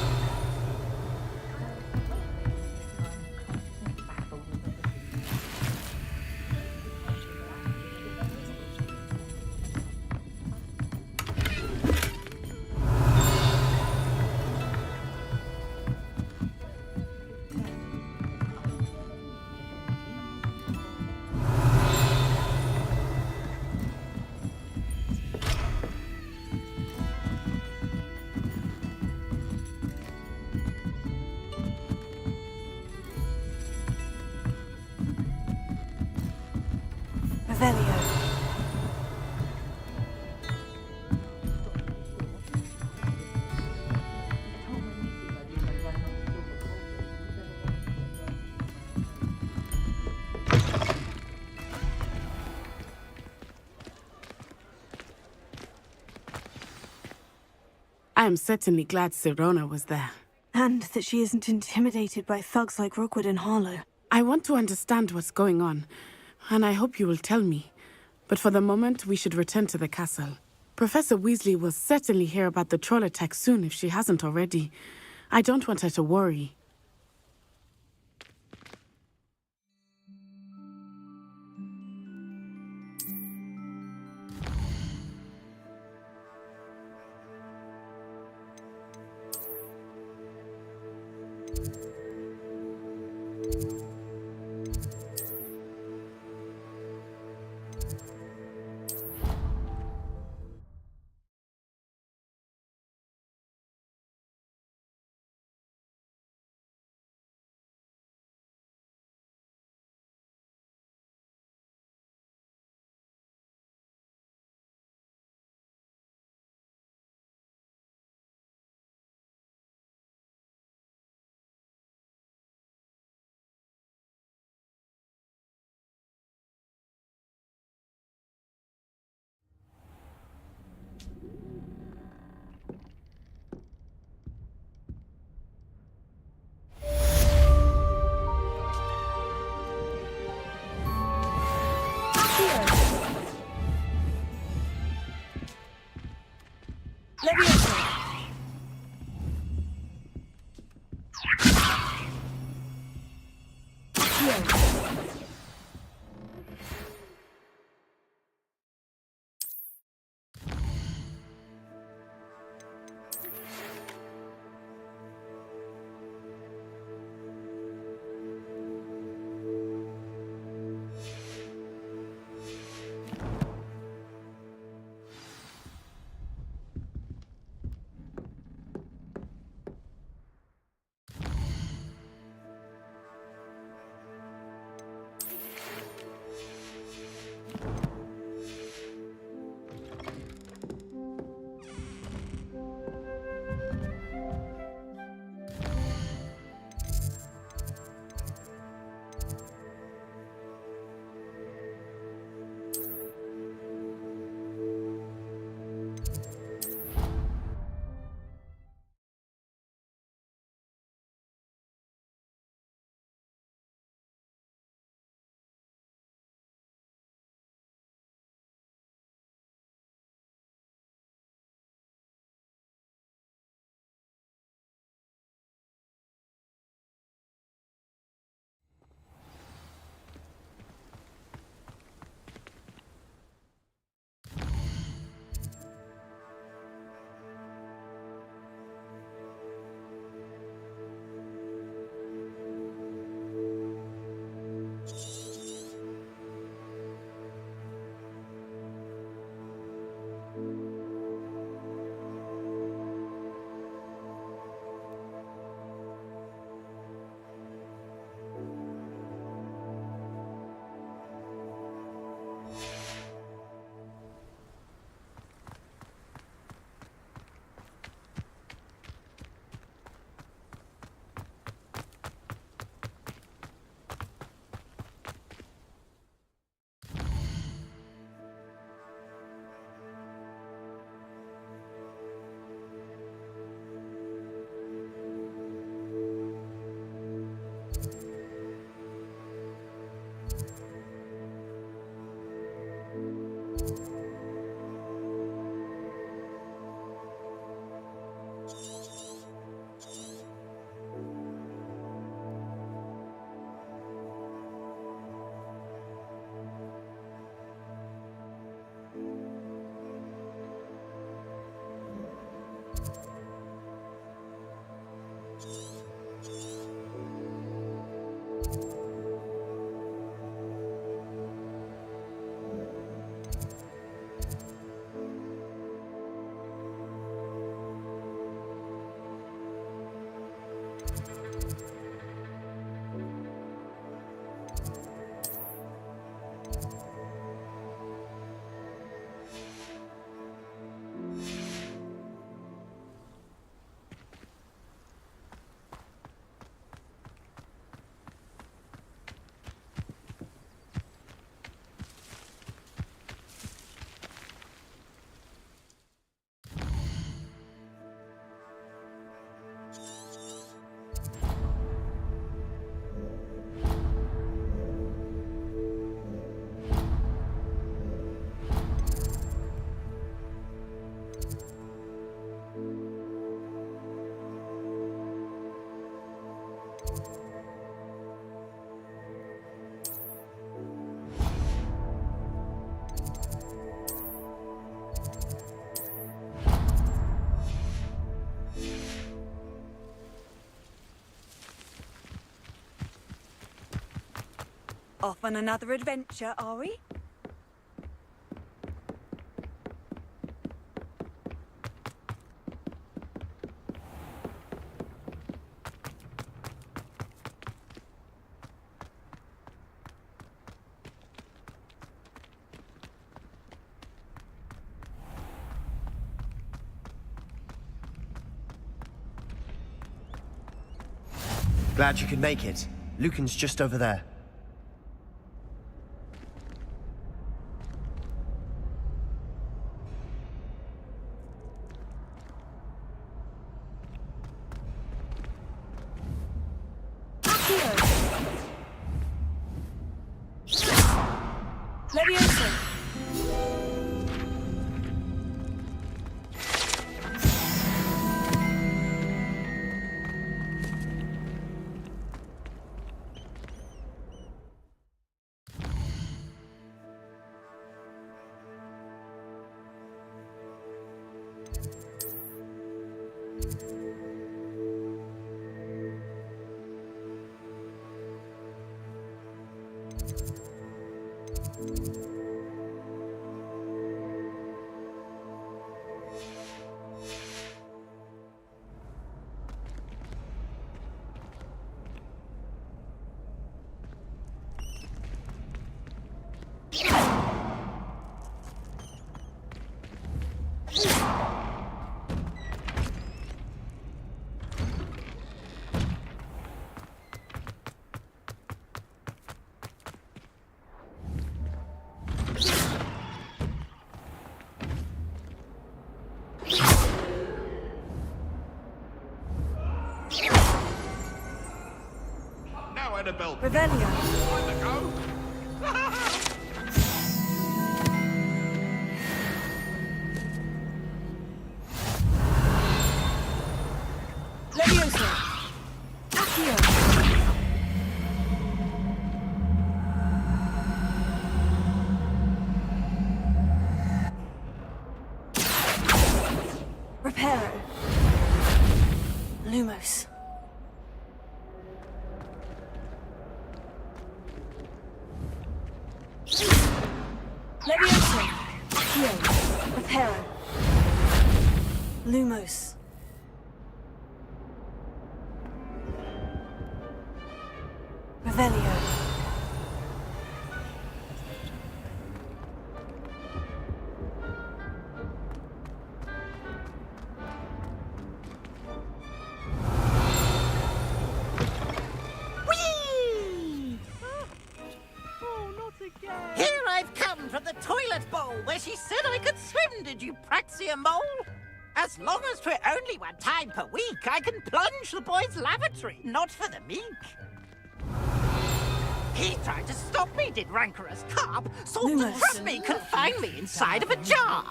I am certainly glad Sirona was there. And that she isn't intimidated by thugs like Rookwood and Harlow. I want to understand what's going on, and I hope you will tell me. But for the moment, we should return to the castle. Professor Weasley will certainly hear about the troll attack soon if she hasn't already. I don't want her to worry. Off on another adventure, are we? Glad you could make it. Lucan's just over there. Leviosa! Revelio. Leviosa. Accio. Reparo. Lumos. Leviosa. Accio. Reparo. Lumos. Revelio. Here I've come from the toilet bowl where she said I could swim, did you praxia mole? As long as 'twere only one time per week, I can plunge the boy's lavatory, not for the meek. He tried to stop me, did rancorous carp, sought to trap me, confine me inside of a jar.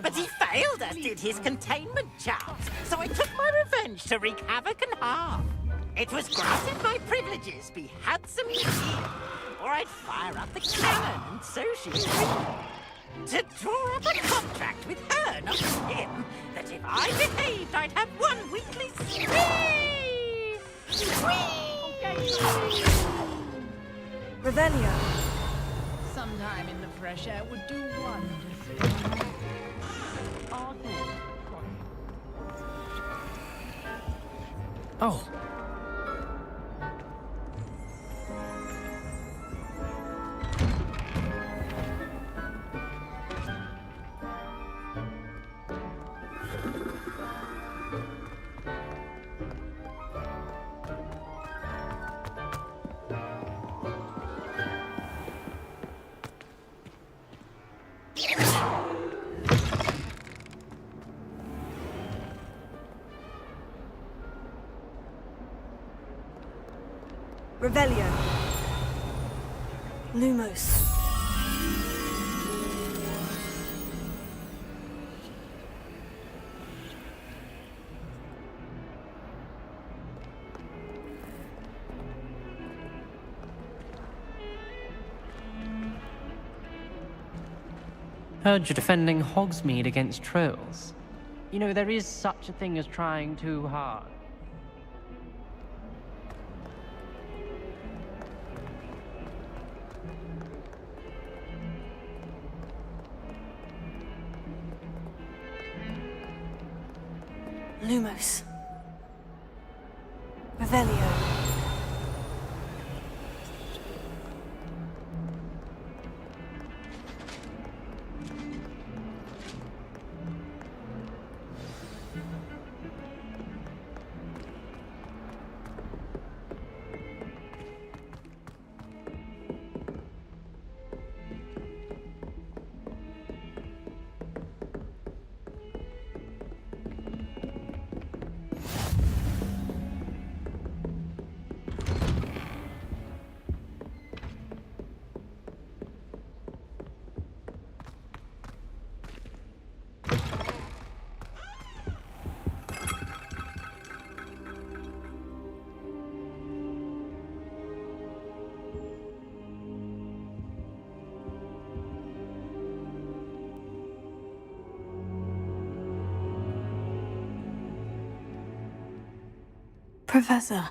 But he failed, as did his containment charms, so I took my revenge to wreak havoc and harm. It was granted my privileges be handsome here, or I'd fire up the cannon, and so she'd agree. To draw up a contract with her, not with him, that if I behaved, I'd have one weekly spree! Revelio. Sometime in the fresh air would do wonders. Oh. Revelio. Lumos. Heard you're defending Hogsmeade against trolls. You know, there is such a thing as trying too hard. Lumos. Revelio. Professor,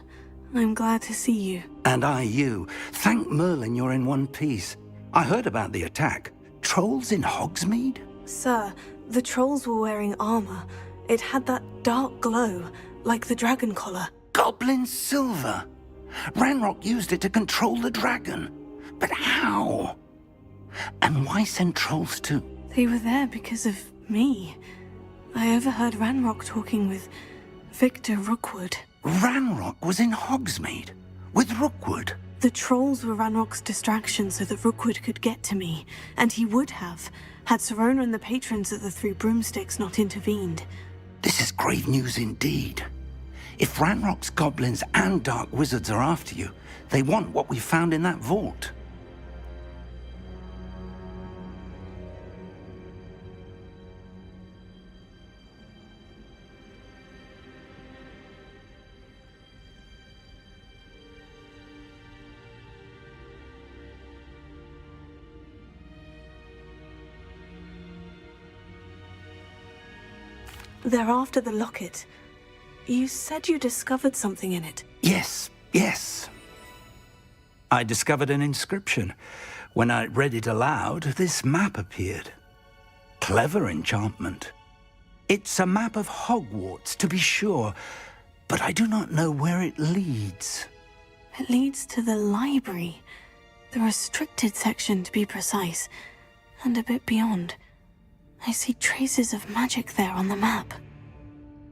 I'm glad to see you. And I you. Thank Merlin you're in one piece. I heard about the attack. Trolls in Hogsmeade? Sir, the trolls were wearing armor. It had that dark glow, like the dragon collar. Goblin silver! Ranrock used it to control the dragon. But how? And why send trolls too? They were there because of me. I overheard Ranrock talking with Victor Rookwood. Ranrock was in Hogsmeade? With Rookwood? The trolls were Ranrock's distraction so that Rookwood could get to me, and he would have, had Serona and the patrons of the Three Broomsticks not intervened. This is grave news indeed. If Ranrock's goblins and dark wizards are after you, they want what we found in that vault. They're after the locket. You said you discovered something in it. Yes. I discovered an inscription. When I read it aloud, this map appeared. Clever enchantment. It's a map of Hogwarts, to be sure, but I do not know where it leads. It leads to the library. The restricted section, to be precise, and a bit beyond. I see traces of magic there on the map.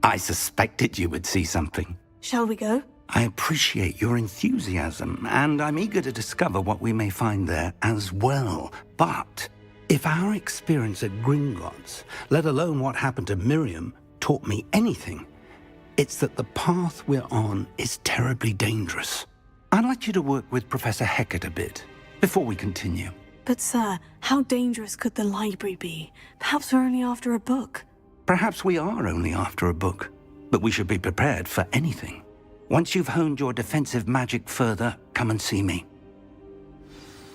I suspected you would see something. Shall we go? I appreciate your enthusiasm, and I'm eager to discover what we may find there as well. But if our experience at Gringotts, let alone what happened to Miriam, taught me anything, it's that the path we're on is terribly dangerous. I'd like you to work with Professor Hecat a bit before we continue. But sir, how dangerous could the library be? Perhaps we're only after a book. Perhaps we are only after a book, but we should be prepared for anything. Once you've honed your defensive magic further, come and see me.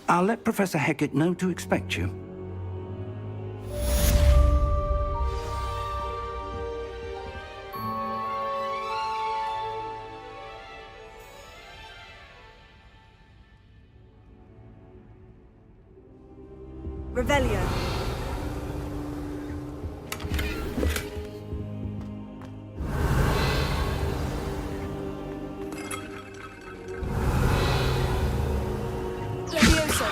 I'll let Professor Hecat know to expect you. Revelio. Levioso.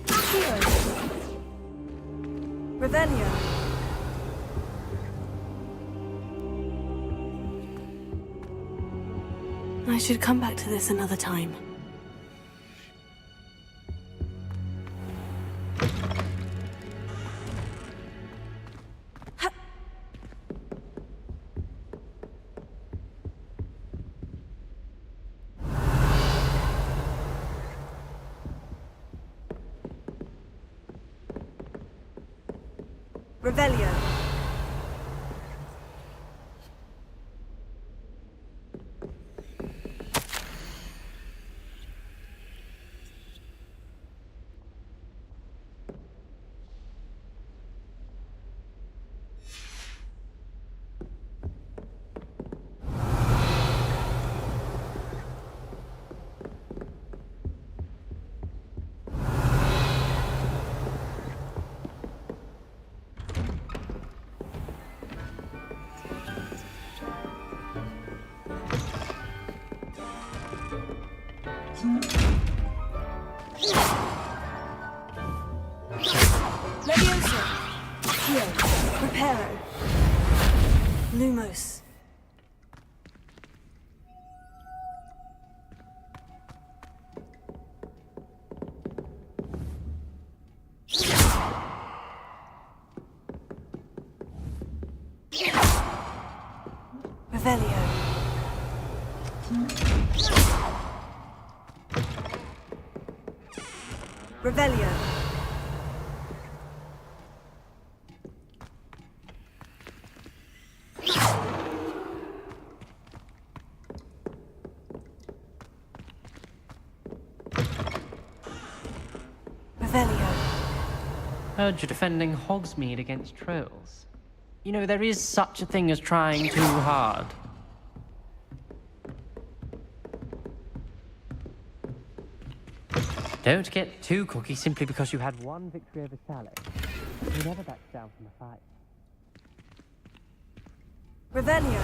Accio. Revelio. I should come back to this another time. Revelio. Leviosa. Accio. Reparo. Lumos. Revelio. Revelio. Revelio. Heard you're defending Hogsmeade against trolls. You know, there is such a thing as trying too hard. Don't get too cocky simply because you had one victory over Sally. You never back down from a fight. Revelio.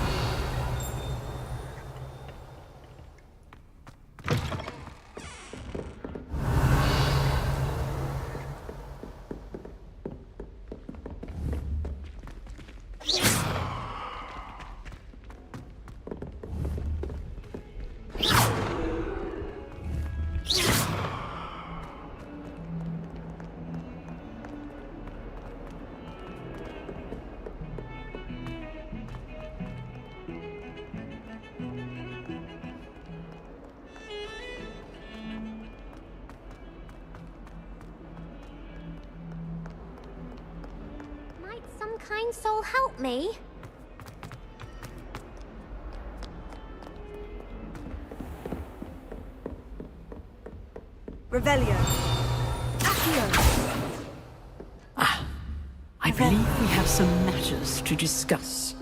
Might some kind soul help me? Revelio. Accio. I believe we have some matters to discuss.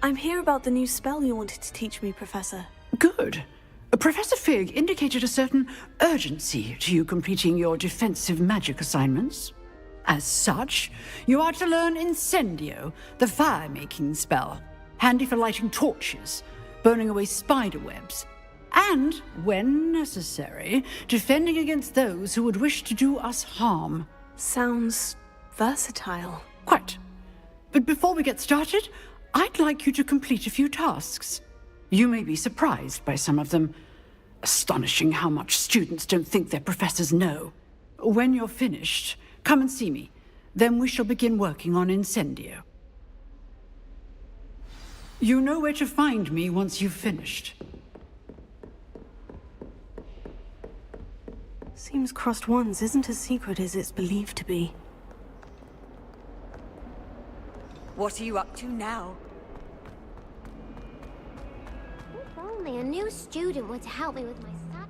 I'm here about the new spell you wanted to teach me, Professor. Good. Professor Fig indicated a certain urgency to you completing your defensive magic assignments. As such, you are to learn Incendio, the fire-making spell, handy for lighting torches, burning away spider webs, and, when necessary, defending against those who would wish to do us harm. Sounds versatile. Quite. But before we get started, I'd like you to complete a few tasks. You may be surprised by some of them. Astonishing how much students don't think their professors know. When you're finished, come and see me. Then we shall begin working on Incendio. You know where to find me once you've finished. Seems crossed ones isn't as secret as it's believed to be. What are you up to now? If only a new student were to help me with my sack.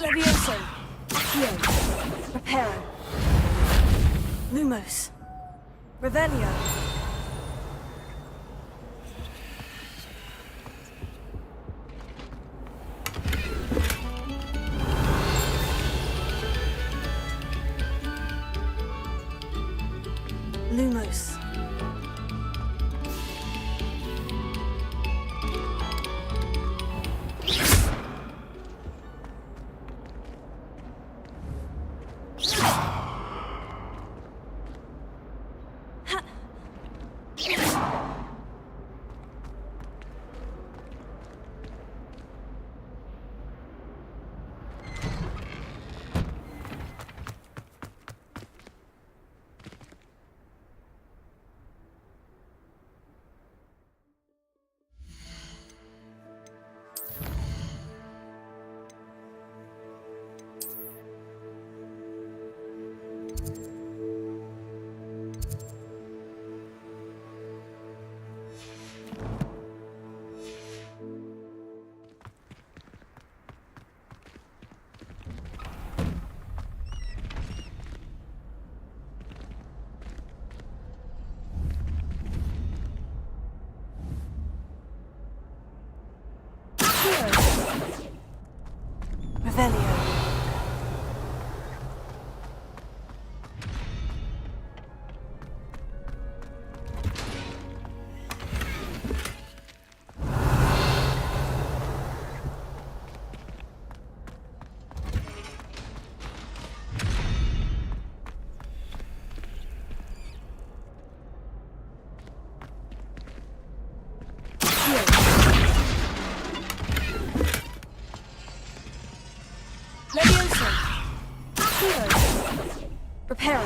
Levioso. Accio. Reparo. Lumos. Revelio. Lumos. Reparo.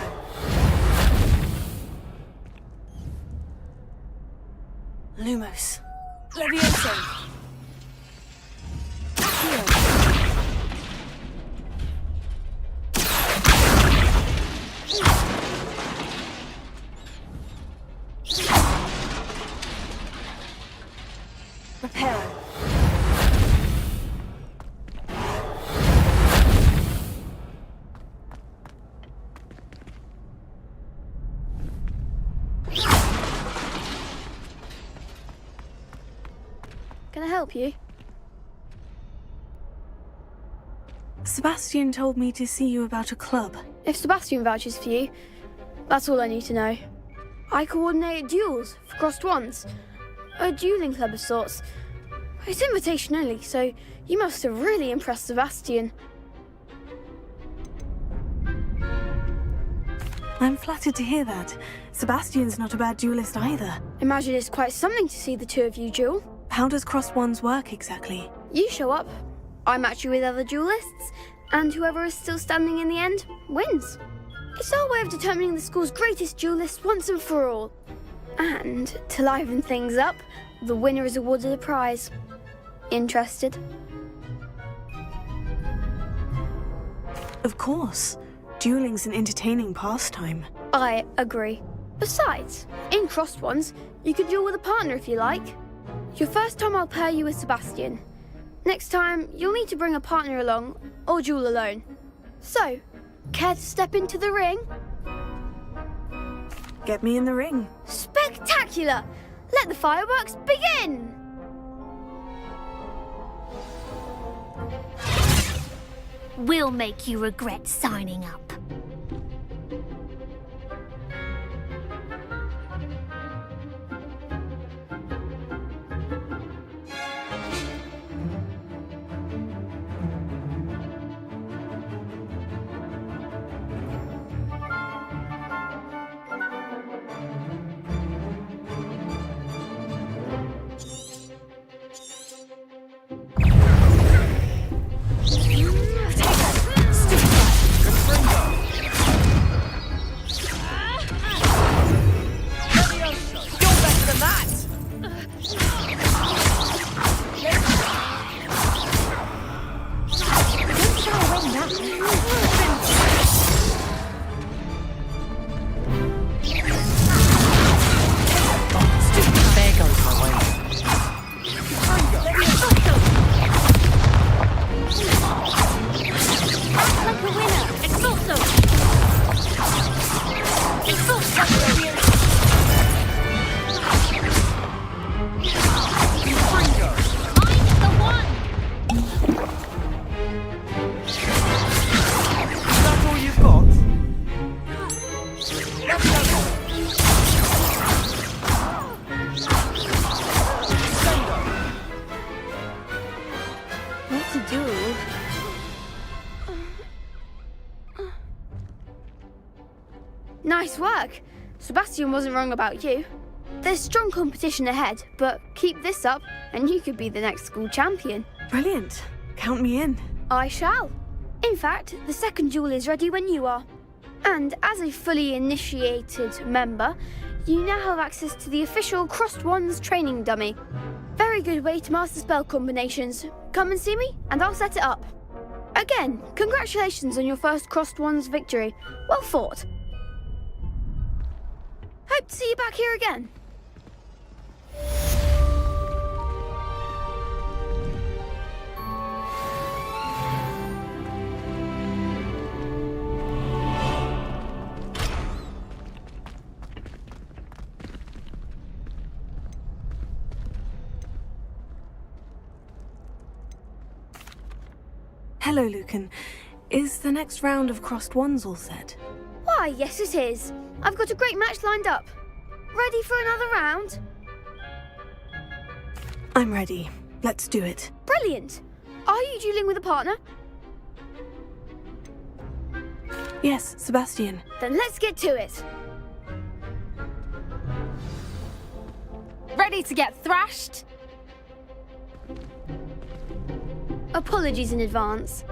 Lumos. Levioso. Reparo. Can I help you? Sebastian told me to see you about a club. If Sebastian vouches for you, that's all I need to know. I coordinate duels for crossed ones. A dueling club of sorts. It's invitation only, so you must have really impressed Sebastian. I'm flattered to hear that. Sebastian's not a bad duelist either. Imagine it's quite something to see the two of you duel. How does crossed ones work exactly? You show up, I match you with other duelists, and whoever is still standing in the end wins. It's our way of determining the school's greatest duelist once and for all. And to liven things up, the winner is awarded a prize. Interested? Of course. Dueling's an entertaining pastime. I agree. Besides, in crossed ones, you could duel with a partner if you like. Your first time I'll pair you with Sebastian. Next time, you'll need to bring a partner along, or duel alone. So, care to step into the ring? Get me in the ring. Spectacular! Let the fireworks begin! We'll make you regret signing up. Nice work. Sebastian wasn't wrong about you. There's strong competition ahead, but keep this up and you could be the next school champion. Brilliant. Count me in. I shall. In fact, the second duel is ready when you are. And as a fully initiated member, you now have access to the official Crossed Wands training dummy. Very good way to master spell combinations. Come and see me and I'll set it up. Again, congratulations on your first Crossed Wands victory. Well fought. Hope to see you back here again. Hello, Lucan. Is the next round of Crossed Wands all set? Why, yes it is. I've got a great match lined up. Ready for another round? I'm ready. Let's do it. Brilliant. Are you dueling with a partner? Yes, Sebastian. Then let's get to it. Ready to get thrashed? Apologies in advance.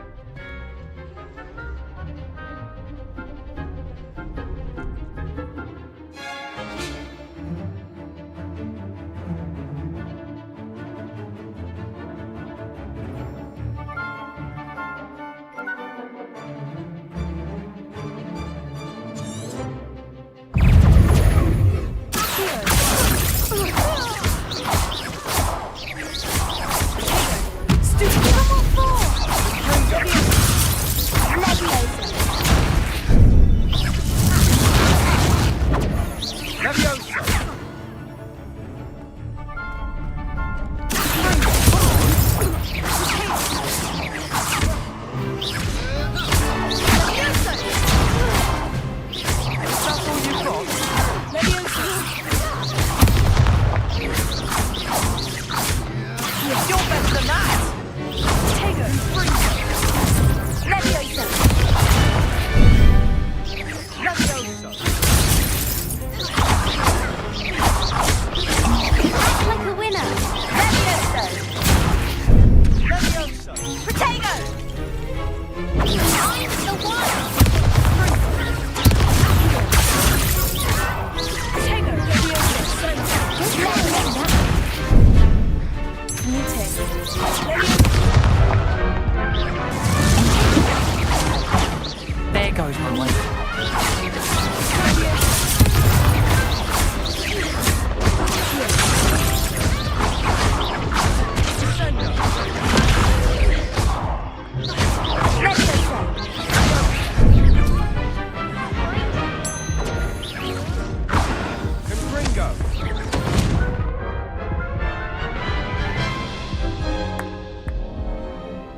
it goes my way.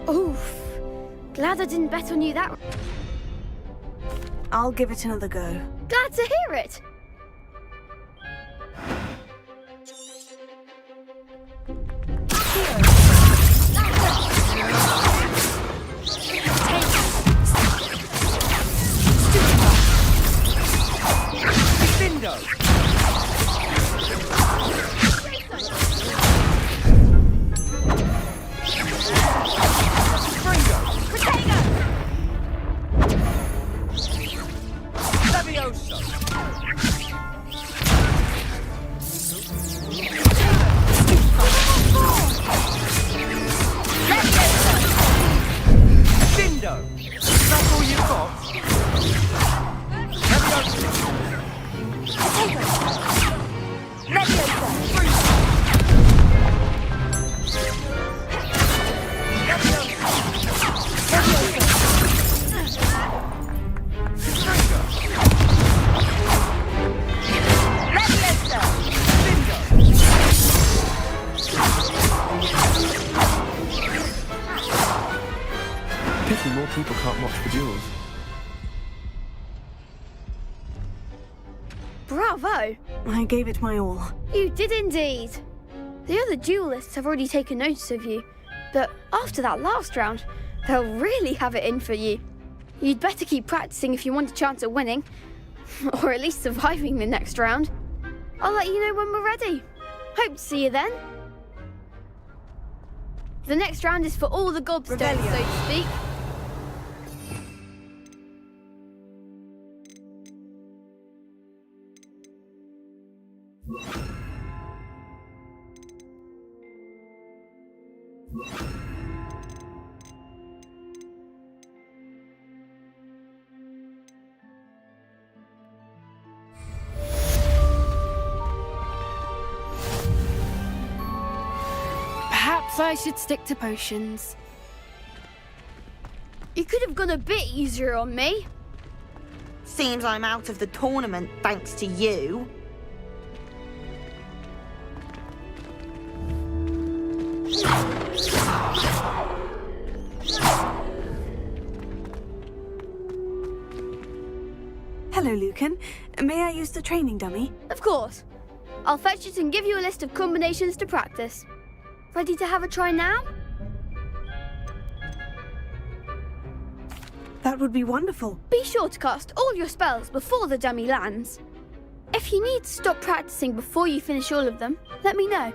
Oof. Glad I didn't bet on you that. I'll give it another go. Glad to hear it. Bingo! Pity more people can't watch the duels. Bravo! I gave it my all. You did indeed. The other duelists have already taken notice of you, but after that last round, they'll really have it in for you. You'd better keep practicing if you want a chance at winning, or at least surviving the next round. I'll let you know when we're ready. Hope to see you then. The next round is for all the gobstones, so to speak. Perhaps I should stick to potions. You could have gone a bit easier on me. Seems I'm out of the tournament thanks to you. Hello, Lucan. May I use the training dummy? Of course. I'll fetch it and give you a list of combinations to practice. Ready to have a try now? That would be wonderful. Be sure to cast all your spells before the dummy lands. If you need to stop practicing before you finish all of them, let me know.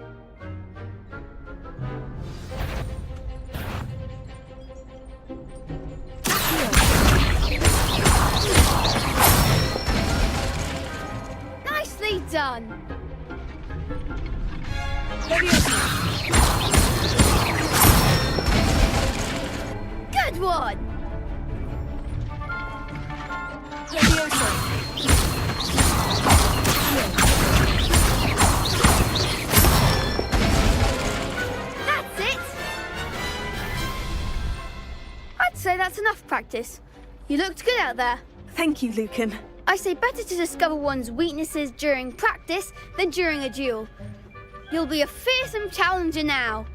Nicely done. Good one. That's it. I'd say that's enough practice. You looked good out there. Thank you, Lucan. I say better to discover one's weaknesses during practice than during a duel. You'll be a fearsome challenger now.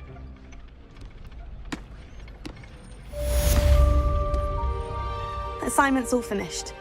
Assignment's all finished.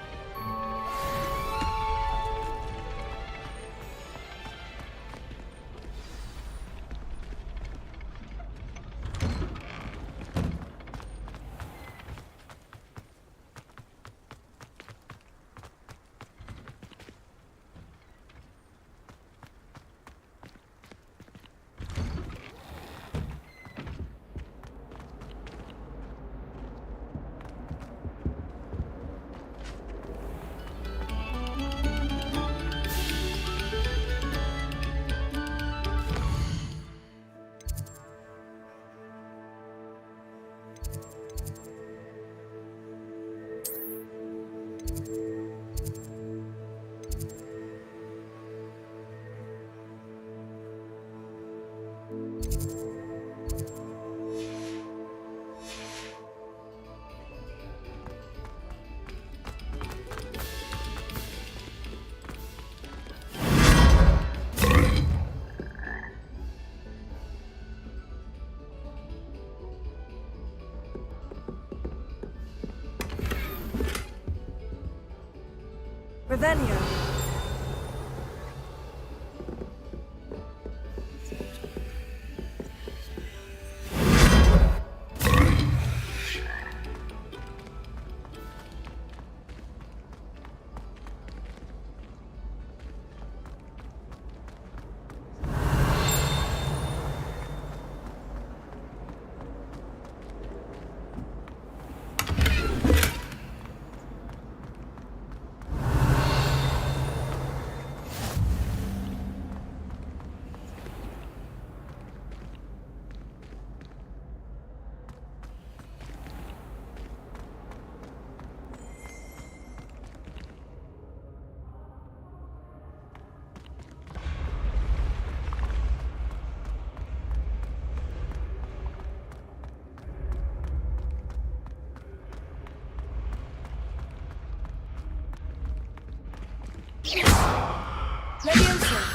Revelio. Leviosa.